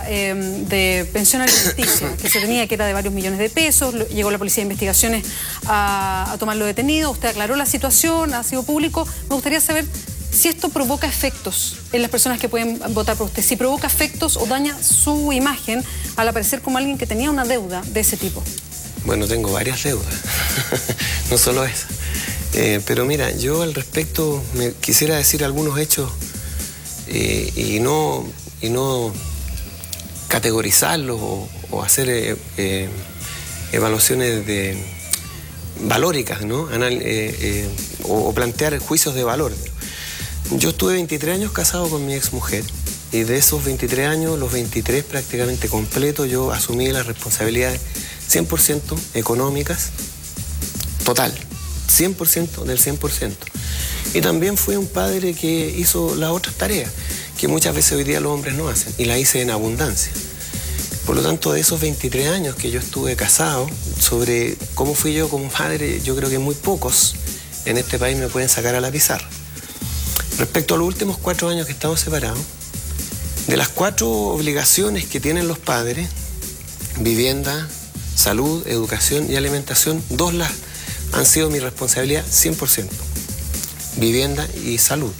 de pensión alimenticia que se tenía, que era de varios millones de pesos. Llegó la policía de investigaciones a tomarlo detenido. Usted aclaró la situación, ha sido público. Me gustaría saber si esto provoca efectos en las personas que pueden votar por usted, si provoca efectos o daña su imagen al aparecer como alguien que tenía una deuda de ese tipo. Bueno, tengo varias deudas, no solo esa. Pero mira, yo al respecto me quisiera decir algunos hechos y no categorizarlos o hacer evaluaciones valóricas, ¿no? O plantear juicios de valor. Yo estuve 23 años casado con mi exmujer, y de esos 23 años, los 23 prácticamente completos, yo asumí las responsabilidades 100% económicas, total, 100% del 100%. Y también fui un padre que hizo las otras tareas, que muchas veces hoy día los hombres no hacen, y la hice en abundancia. Por lo tanto, de esos 23 años que yo estuve casado, sobre cómo fui yo como padre, yo creo que muy pocos en este país me pueden sacar a la pizarra. Respecto a los últimos 4 años que estamos separados, de las 4 obligaciones que tienen los padres, vivienda, salud, educación y alimentación, 2 han sido mi responsabilidad 100%, vivienda y salud.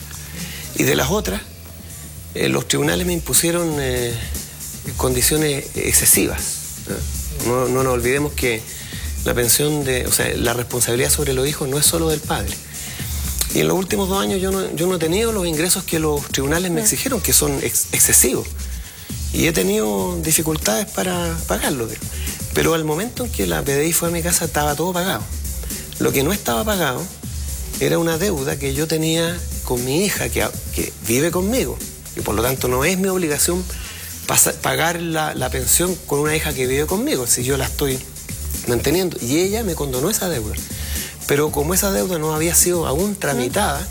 Y de las otras, los tribunales me impusieron condiciones excesivas. No nos olvidemos que La pensión o sea, la responsabilidad sobre los hijos no es solo del padre. Y en los últimos 2 años yo no he tenido los ingresos que los tribunales me exigieron, que son excesivos. Y he tenido dificultades para pagarlo. Pero al momento en que la PDI fue a mi casa estaba todo pagado. Lo que no estaba pagado era una deuda que yo tenía con mi hija que vive conmigo. Y por lo tanto no es mi obligación pagar la pensión con una hija que vive conmigo, si yo la estoy manteniendo. Y ella me condonó esa deuda. Pero como esa deuda no había sido aún tramitada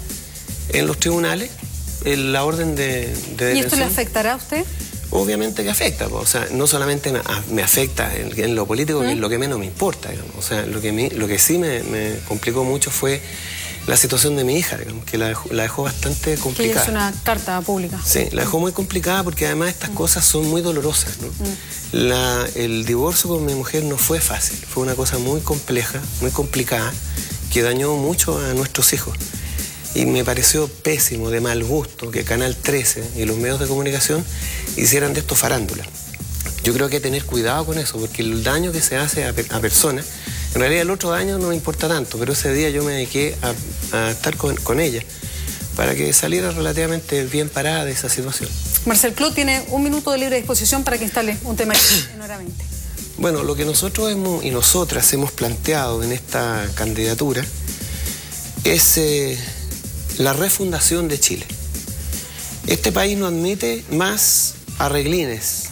en los tribunales, la orden de detención... ¿Y esto le afectará a usted? Obviamente que afecta, o sea, no solamente me afecta en lo político, que es lo que menos me importa, digamos. O sea, lo que sí me complicó mucho fue la situación de mi hija, digamos, que la dejó bastante complicada. Que ella es una carta pública. Sí, la dejó muy complicada porque además estas cosas son muy dolorosas, ¿no? El divorcio con mi mujer no fue fácil, fue una cosa muy compleja, muy complicada, que dañó mucho a nuestros hijos. Y me pareció pésimo, de mal gusto, que Canal 13 y los medios de comunicación hicieran de esto farándula. Yo creo que hay que tener cuidado con eso, porque el daño que se hace a personas, en realidad el otro daño no me importa tanto, pero ese día yo me dediqué a estar con ella para que saliera relativamente bien parada de esa situación. Marcel Clot tiene 1 minuto de libre disposición para que instale un tema en Hora 20. Bueno, lo que nosotros y nosotras hemos planteado en esta candidatura es la refundación de Chile. Este país no admite más arreglines,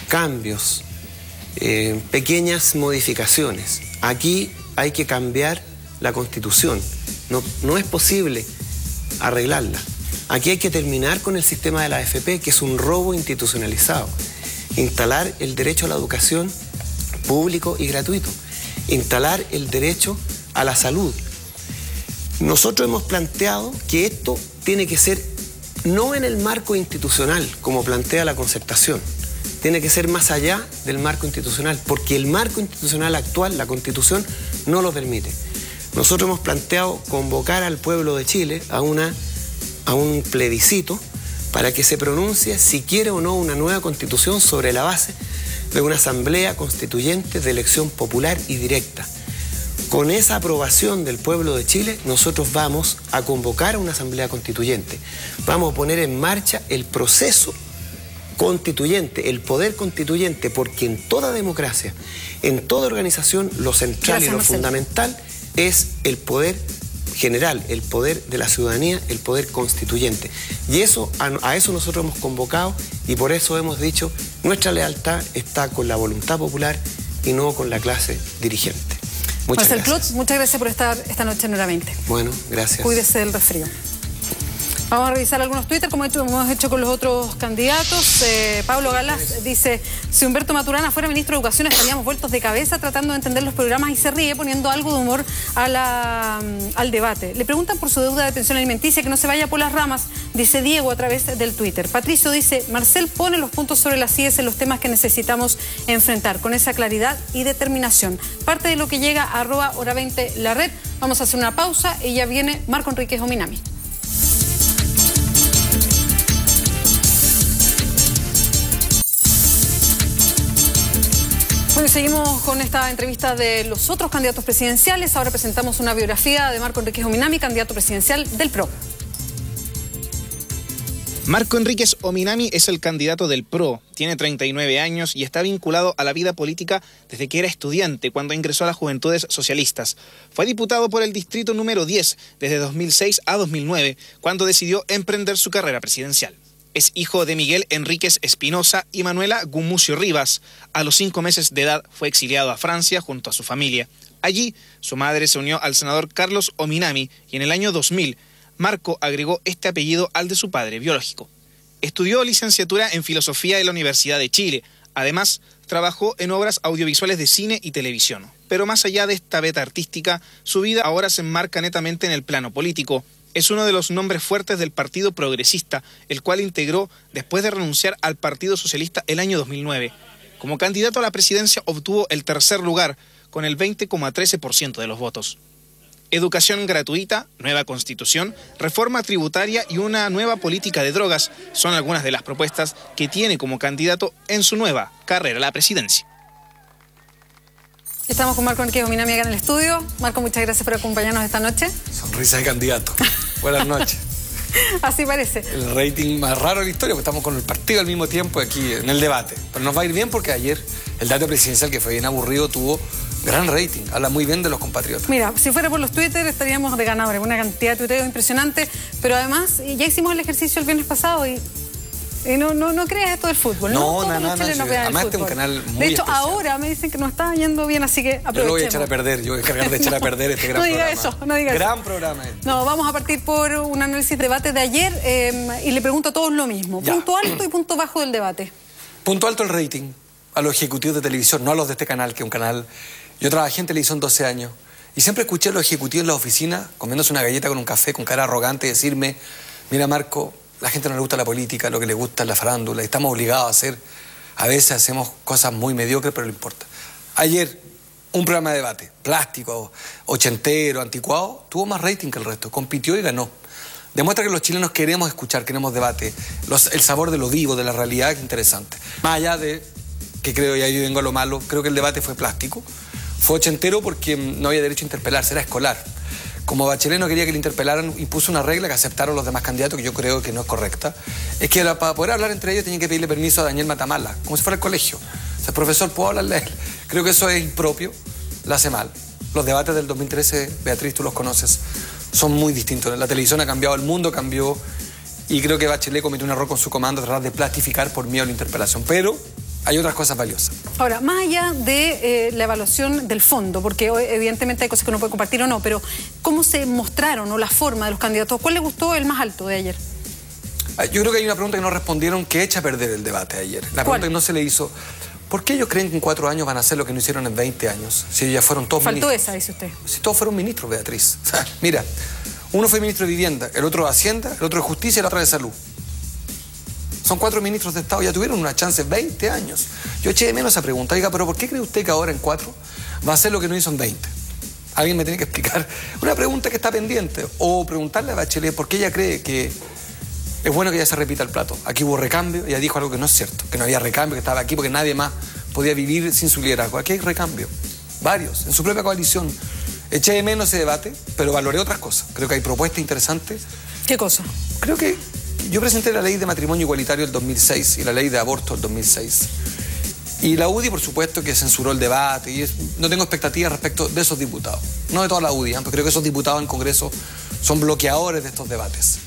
cambios, pequeñas modificaciones. Aquí hay que cambiar la Constitución. No es posible arreglarla. Aquí hay que terminar con el sistema de la AFP, que es un robo institucionalizado. Instalar el derecho a la educación público y gratuito. Instalar el derecho a la salud. Nosotros hemos planteado que esto tiene que ser no en el marco institucional, como plantea la concertación, tiene que ser más allá del marco institucional, porque el marco institucional actual, la Constitución, no lo permite. Nosotros hemos planteado convocar al pueblo de Chile a un plebiscito para que se pronuncie si quiere o no una nueva Constitución sobre la base de una asamblea constituyente de elección popular y directa. Con esa aprobación del pueblo de Chile, nosotros vamos a convocar a una asamblea constituyente. Vamos a poner en marcha el proceso constituyente, el poder constituyente, porque en toda democracia, en toda organización, lo central y lo fundamental es el poder general, el poder de la ciudadanía, el poder constituyente. Y a eso nosotros hemos convocado y por eso hemos dicho, nuestra lealtad está con la voluntad popular y no con la clase dirigente. Muchas Marcel gracias. Clot, muchas gracias por estar esta noche en Hora 20. Bueno, gracias. Cuídese del resfrío. Vamos a revisar algunos Twitter, como hemos hecho con los otros candidatos. Pablo Galás dice, si Humberto Maturana fuera ministro de Educación estaríamos vueltos de cabeza tratando de entender los programas, y se ríe poniendo algo de humor al debate. Le preguntan por su deuda de pensión alimenticia, que no se vaya por las ramas, dice Diego a través del Twitter. Patricio dice, Marcel pone los puntos sobre las IES en los temas que necesitamos enfrentar, con esa claridad y determinación. Parte de lo que llega a @hora 20 la red. Vamos a hacer una pausa y ya viene Marco Enríquez Ominami. Bueno, seguimos con esta entrevista de los otros candidatos presidenciales. Ahora presentamos una biografía de Marco Enríquez Ominami, candidato presidencial del PRO. Marco Enríquez Ominami es el candidato del PRO, tiene 39 años y está vinculado a la vida política desde que era estudiante, cuando ingresó a las Juventudes Socialistas. Fue diputado por el distrito número 10 desde 2006 a 2009, cuando decidió emprender su carrera presidencial. Es hijo de Miguel Enríquez Espinosa y Manuela Gumucio Rivas. A los 5 meses de edad fue exiliado a Francia junto a su familia. Allí, su madre se unió al senador Carlos Ominami y en el año 2000, Marco agregó este apellido al de su padre biológico. Estudió licenciatura en Filosofía en la Universidad de Chile. Además, trabajó en obras audiovisuales de cine y televisión. Pero más allá de esta beta artística, su vida ahora se enmarca netamente en el plano político. Es uno de los nombres fuertes del Partido Progresista, el cual integró después de renunciar al Partido Socialista el año 2009. Como candidato a la presidencia obtuvo el tercer lugar, con el 20,13% de los votos. Educación gratuita, nueva constitución, reforma tributaria y una nueva política de drogas son algunas de las propuestas que tiene como candidato en su nueva carrera a la presidencia. Estamos con Marco Enrique Ominami acá en el estudio. Marco, muchas gracias por acompañarnos esta noche. Sonrisa de candidato. Buenas noches. Así parece. El rating más raro de la historia, porque estamos con el partido al mismo tiempo aquí en el debate. Pero nos va a ir bien porque ayer el debate presidencial, que fue bien aburrido, tuvo gran rating. Habla muy bien de los compatriotas. Mira, si fuera por los Twitter estaríamos de ganadores. Una cantidad de tuiteos impresionante. Pero además, ya hicimos el ejercicio el viernes pasado y no creas esto del fútbol. No. Además, este es un canal muy De hecho, especial. ahora me dicen que no está yendo bien, así que aprovechemos. Yo lo voy a echar a perder. Yo voy a encargar de echar a perder este gran programa. No diga eso. Gran programa. No, vamos a partir por un análisis de debate de ayer y le pregunto a todos lo mismo. Ya. Punto alto y punto bajo del debate. Punto alto el rating a los ejecutivos de televisión, no a los de este canal, que es un canal... Yo trabajé en televisión 12 años y siempre escuché a los ejecutivos en la oficina comiéndose una galleta con un café, con cara arrogante, y decirme, mira Marco, la gente no le gusta la política, lo que le gusta es la farándula, y estamos obligados a hacer, a veces hacemos cosas muy mediocres, pero no importa. Ayer, un programa de debate, plástico, ochentero, anticuado, tuvo más rating que el resto, compitió y ganó. Demuestra que los chilenos queremos escuchar, queremos debate, el sabor de lo vivo, de la realidad, es interesante. Más allá de, que creo, y ahí vengo a lo malo, creo que el debate fue plástico, fue ochentero porque no había derecho a interpelarse, era escolar. Como Bachelet no quería que le interpelaran, impuso una regla que aceptaron los demás candidatos, que yo creo que no es correcta. Es que para poder hablar entre ellos tenían que pedirle permiso a Daniel Matamala, como si fuera el colegio. O sea, profesor, ¿puedo hablarle a él? Creo que eso es impropio, lo hace mal. Los debates del 2013, Beatriz, tú los conoces, son muy distintos. La televisión ha cambiado, el mundo cambió, y creo que Bachelet cometió un error con su comando, tratar de plastificar por miedo a la interpelación. Pero hay otras cosas valiosas. Ahora, más allá de la evaluación del fondo, porque evidentemente hay cosas que uno puede compartir o no, pero ¿cómo se mostraron o la forma de los candidatos? ¿Cuál le gustó el más alto de ayer? Yo creo que hay una pregunta que no respondieron que echa a perder el debate de ayer. La pregunta que no se le hizo, ¿por qué ellos creen que en 4 años van a hacer lo que no hicieron en 20 años? Si ya fueron todos Faltó ministros. esa, dice usted. Si todos fueron ministros, Beatriz. O sea, mira, uno fue ministro de Vivienda, el otro de Hacienda, el otro de Justicia y el otro de Salud. Son 4 ministros de Estado, ya tuvieron una chance 20 años. Yo eché de menos esa pregunta. Oiga, pero ¿por qué cree usted que ahora en 4 va a hacer lo que no hizo en 20? Alguien me tiene que explicar. Una pregunta que está pendiente. O preguntarle a Bachelet por qué ella cree que es bueno que ella se repita el plato. Aquí hubo recambio, ella dijo algo que no es cierto, que no había recambio, que estaba aquí porque nadie más podía vivir sin su liderazgo. Aquí hay recambio, varios, en su propia coalición. Eché de menos ese debate, pero valoré otras cosas. Creo que hay propuestas interesantes. ¿Qué cosa? Creo que yo presenté la ley de matrimonio igualitario el 2006 y la ley de aborto el 2006. Y la UDI, por supuesto, que censuró el debate. Y no tengo expectativas respecto de esos diputados. No de toda la UDI, pero creo que esos diputados en Congreso son bloqueadores de estos debates.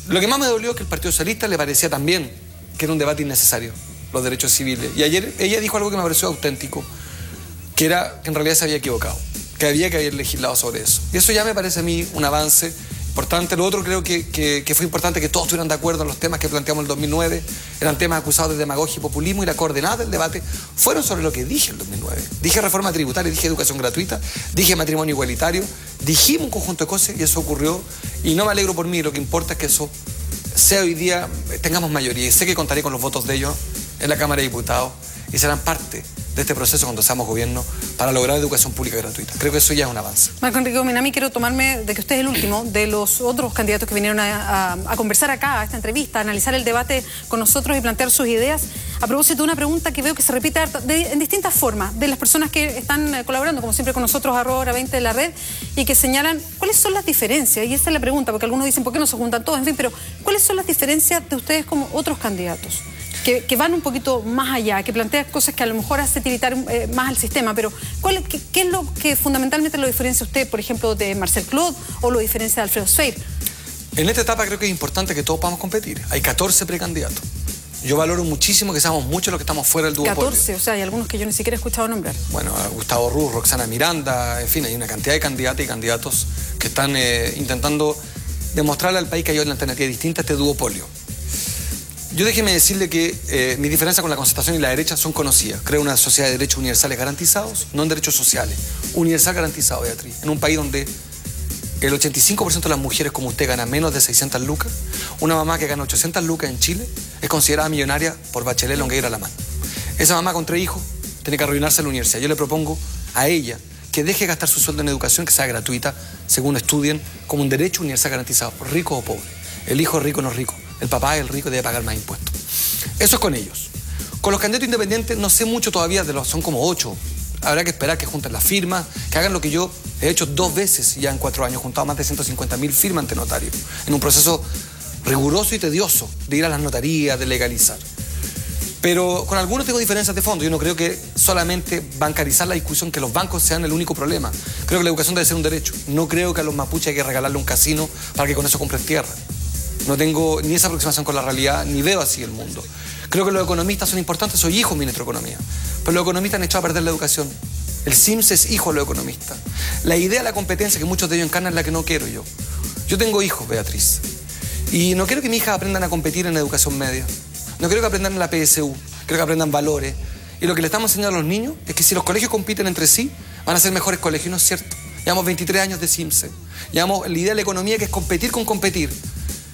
Lo que más me dolió es que el Partido Socialista le parecía también que era un debate innecesario, los derechos civiles. Y ayer ella dijo algo que me pareció auténtico, que era que en realidad se había equivocado, que había que haber legislado sobre eso. Y eso ya me parece a mí un avance importante. Lo otro creo que fue importante que todos estuvieran de acuerdo en los temas que planteamos en el 2009. Eran temas acusados de demagogia y populismo, y la coordenada del debate fueron sobre lo que dije en el 2009. Dije reforma tributaria, dije educación gratuita, dije matrimonio igualitario, dijimos un conjunto de cosas y eso ocurrió. Y no me alegro por mí, lo que importa es que eso sea hoy día, tengamos mayoría. Y sé que contaré con los votos de ellos en la Cámara de Diputados y serán parte de este proceso cuando seamos gobierno para lograr educación pública gratuita. Creo que eso ya es un avance. Marco Enrique Ominami, quiero tomarme de que usted es el último de los otros candidatos que vinieron a conversar acá, a esta entrevista, a analizar el debate con nosotros y plantear sus ideas. A propósito de una pregunta que veo que se repite en distintas formas de las personas que están colaborando, como siempre con nosotros, @hora20 de la red, y que señalan cuáles son las diferencias. Y esa es la pregunta, porque algunos dicen, ¿por qué no se juntan todos? En fin, pero ¿cuáles son las diferencias de ustedes como otros candidatos? Que van un poquito más allá, que plantean cosas que a lo mejor hace tiritar más al sistema, pero ¿qué es lo que fundamentalmente lo diferencia usted, por ejemplo, de Marcel Claude o lo diferencia de Alfredo Sfeir? En esta etapa creo que es importante que todos podamos competir. Hay 14 precandidatos. Yo valoro muchísimo que seamos muchos los que estamos fuera del duopolio. 14, o sea, hay algunos que yo ni siquiera he escuchado nombrar. Bueno, Gustavo Ruz, Roxana Miranda, en fin, hay una cantidad de candidatas y candidatos que están intentando demostrarle al país que hay una alternativa distinta a este duopolio. Yo déjeme decirle que mi diferencia con la concertación y la derecha son conocidas. Creo una sociedad de derechos universales garantizados, no en derechos sociales. Universal garantizado, Beatriz. En un país donde el 85% de las mujeres como usted gana menos de 600 lucas, una mamá que gana 800 lucas en Chile es considerada millonaria por Bachelet, Longueira, Lamán. Esa mamá con 3 hijos tiene que arruinarse la universidad. Yo le propongo a ella que deje gastar su sueldo en educación, que sea gratuita, según estudien, como un derecho universal garantizado, rico o pobre. El hijo es rico, no es rico. El papá, el rico, debe pagar más impuestos. Eso es con ellos. Con los candidatos independientes no sé mucho todavía de los, son como 8. Habrá que esperar que junten las firmas, que hagan lo que yo he hecho 2 veces ya en 4 años, juntado más de 150.000 firmas ante notario, en un proceso riguroso y tedioso de ir a las notarías, de legalizar. Pero con algunos tengo diferencias de fondo. Yo no creo que solamente bancarizar la discusión, que los bancos sean el único problema. Creo que la educación debe ser un derecho. No creo que a los mapuches hay que regalarle un casino para que con eso compren tierra. No tengo ni esa aproximación con la realidad, ni veo así el mundo. Creo que los economistas son importantes. Soy hijo ministro de Economía. Pero los economistas han echado a perder la educación. El SIMS es hijo de los economistas. La idea de la competencia que muchos de ellos encarnan es la que no quiero yo. Yo tengo hijos, Beatriz. Y no quiero que mis hijas aprendan a competir en educación media. No quiero que aprendan en la PSU, quiero que aprendan valores. Y lo que le estamos enseñando a los niños es que si los colegios compiten entre sí, van a ser mejores colegios. Y no es cierto. Llevamos 23 años de CIMSE. Llevamos la idea de la economía que es competir con competir.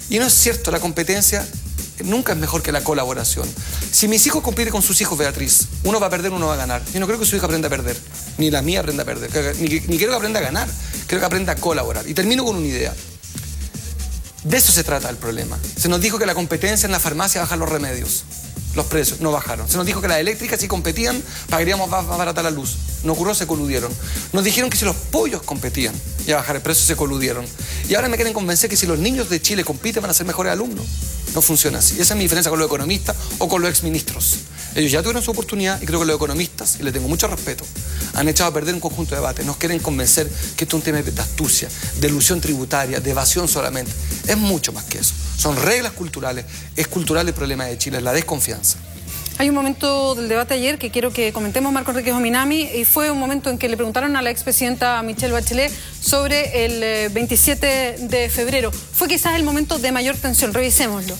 Y no es cierto, la competencia nunca es mejor que la colaboración. Si mis hijos compiten con sus hijos, Beatriz, uno va a perder, uno va a ganar. Yo no creo que su hija aprenda a perder, ni la mía aprenda a perder. Ni quiero que aprenda a ganar, quiero que aprenda a colaborar. Y termino con una idea. De eso se trata el problema. Se nos dijo que la competencia en la farmacia baja los remedios. Los precios no bajaron. Se nos dijo que las eléctricas, si competían, pagaríamos más barata la luz. No ocurrió, se coludieron. Nos dijeron que si los pollos competían y a bajar el precio, se coludieron. Y ahora me quieren convencer que si los niños de Chile compiten van a ser mejores alumnos. No funciona así. Esa es mi diferencia con los economistas o con los exministros. Ellos ya tuvieron su oportunidad y creo que los economistas, y les tengo mucho respeto, han echado a perder un conjunto de debates. Nos quieren convencer que esto es un tema de astucia, de elusión tributaria, de evasión solamente. Es mucho más que eso. Son reglas culturales. Es cultural el problema de Chile, es la desconfianza. Hay un momento del debate ayer que quiero que comentemos, Marco Enrique Ominami, y fue un momento en que le preguntaron a la expresidenta Michelle Bachelet sobre el 27 de febrero. Fue quizás el momento de mayor tensión, revisémoslo.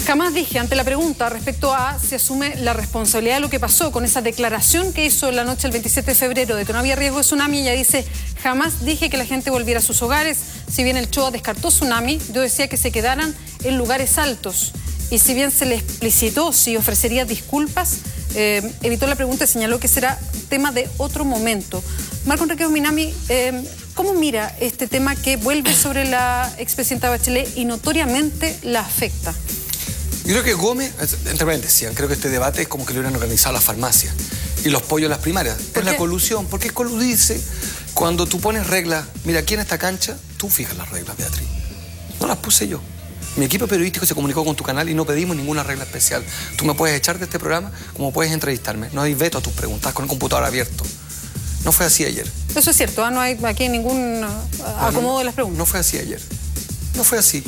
Jamás dije ante la pregunta respecto a si asume la responsabilidad de lo que pasó con esa declaración que hizo la noche del 27 de febrero de que no había riesgo de tsunami. Ella dice, jamás dije que la gente volviera a sus hogares. Si bien el CHOA descartó tsunami, yo decía que se quedaran en lugares altos. Y si bien se le explicitó si ofrecería disculpas, evitó la pregunta y señaló que será tema de otro momento. Marco Enrique Ominami, ¿cómo mira este tema que vuelve sobre la expresidenta Bachelet y notoriamente la afecta? Yo creo que Gómez, entre paréntesis, creo que este debate es como que lo hubieran organizado las farmacias y los pollos las primarias. Es la colusión, porque es coludirse cuando tú pones reglas. Mira, aquí en esta cancha, tú fijas las reglas, Beatriz. No las puse yo. Mi equipo periodístico se comunicó con tu canal y no pedimos ninguna regla especial. Tú me puedes echar de este programa como puedes entrevistarme. No hay veto a tus preguntas con el computador abierto. No fue así ayer. Eso es cierto, no hay aquí ningún acomodo de las preguntas. No fue así ayer. No fue así.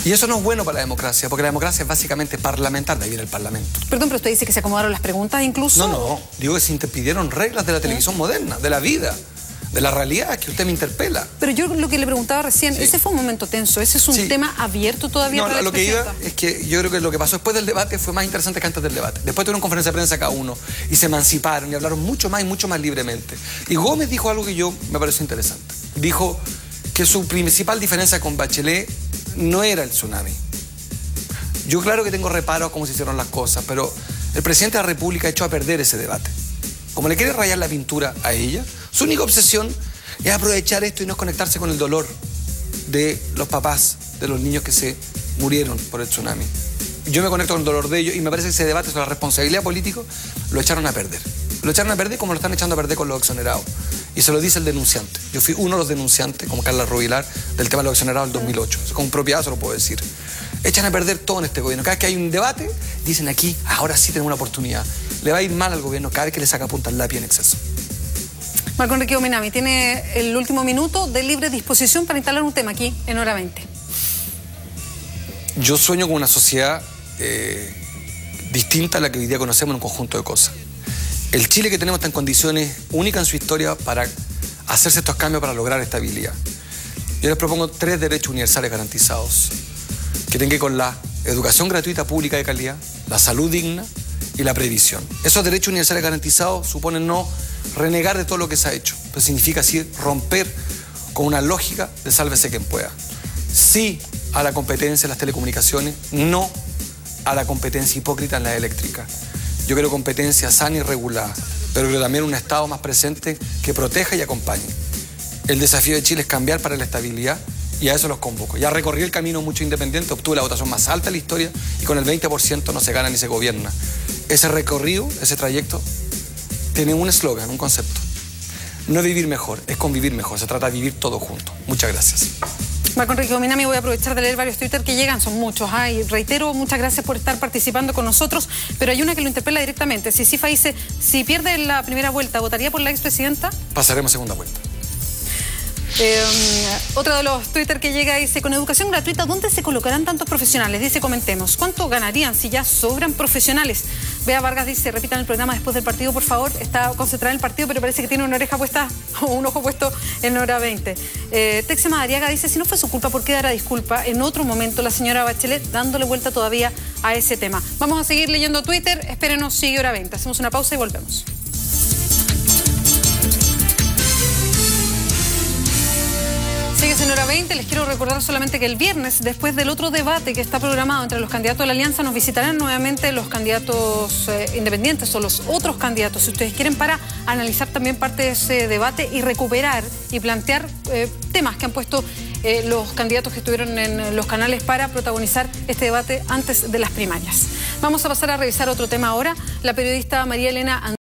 Y eso no es bueno para la democracia, porque la democracia es básicamente parlamentar, de ahí viene el Parlamento. Perdón, pero usted dice que se acomodaron las preguntas incluso. No, digo que se impidieron reglas de la televisión moderna, de la vida, de la realidad, que usted me interpela. Pero yo lo que le preguntaba recién, ese fue un momento tenso, ese es un tema abierto todavía para la lo que iba es que yo creo que lo que pasó después del debate fue más interesante que antes del debate. Después tuvieron conferencia de prensa cada uno y se emanciparon y hablaron mucho más libremente. Y Gómez dijo algo que yo me pareció interesante. Dijo que su principal diferencia con Bachelet no era el tsunami. Yo claro que tengo reparos a cómo se hicieron las cosas, pero el presidente de la República echó a perder ese debate. Como le quiere rayar la pintura a ella, su única obsesión es aprovechar esto y no es conectarse con el dolor de los papás, de los niños que se murieron por el tsunami. Yo me conecto con el dolor de ellos y me parece que ese debate sobre la responsabilidad política lo echaron a perder. Lo echaron a perder como lo están echando a perder con los exonerados. Y se lo dice el denunciante. Yo fui uno de los denunciantes, como Carla Rubilar, del tema de los exonerados del 2008. Con propiedad se lo puedo decir. Echan a perder todo en este gobierno. Cada vez que hay un debate, dicen aquí, ahora sí tenemos una oportunidad. Le va a ir mal al gobierno cada vez que le saca punta al lápiz en exceso. Marco Enrique Ominami, tiene el último minuto de libre disposición para instalar un tema aquí en Hora 20. Yo sueño con una sociedad distinta a la que hoy día conocemos en un conjunto de cosas. El Chile que tenemos está en condiciones únicas en su historia para hacerse estos cambios para lograr estabilidad. Yo les propongo 3 derechos universales garantizados que tengan que ver con la educación gratuita pública de calidad, la salud digna y la previsión. Esos derechos universales garantizados suponen no renegar de todo lo que se ha hecho, pero significa así romper con una lógica de sálvese quien pueda. Sí a la competencia en las telecomunicaciones, no a la competencia hipócrita en la eléctrica. Yo quiero competencia sana y regulada, pero quiero también un Estado más presente que proteja y acompañe. El desafío de Chile es cambiar para la estabilidad y a eso los convoco. Ya recorrí el camino mucho independiente, obtuve la votación más alta de la historia y con el 20% no se gana ni se gobierna. Ese recorrido, ese trayecto, tiene un eslogan, un concepto. No es vivir mejor, es convivir mejor. Se trata de vivir todo juntos. Muchas gracias. Marco Enrique Ominami, voy a aprovechar de leer varios Twitter que llegan, son muchos. Y reitero, muchas gracias por estar participando con nosotros, pero hay una que lo interpela directamente. Sisifa dice, si pierde la primera vuelta, ¿votaría por la expresidenta? Pasaremos segunda vuelta. Otro de los Twitter que llega dice, con educación gratuita, ¿dónde se colocarán tantos profesionales? Dice, comentemos, ¿cuánto ganarían si ya sobran profesionales? Bea Vargas dice, repitan el programa después del partido, por favor. Está concentrada en el partido, pero parece que tiene una oreja puesta o un ojo puesto en hora 20. Texe Madariaga dice, si no fue su culpa, ¿por qué dará disculpa en otro momento la señora Bachelet dándole vuelta todavía a ese tema? Vamos a seguir leyendo Twitter, espérenos, sigue hora 20. Hacemos una pausa y volvemos. Sigue en hora 20, les quiero recordar solamente que el viernes, después del otro debate que está programado entre los candidatos de la Alianza, nos visitarán nuevamente los candidatos independientes o los otros candidatos, si ustedes quieren, para analizar también parte de ese debate y recuperar y plantear temas que han puesto los candidatos que estuvieron en los canales para protagonizar este debate antes de las primarias. Vamos a pasar a revisar otro tema ahora. La periodista María Elena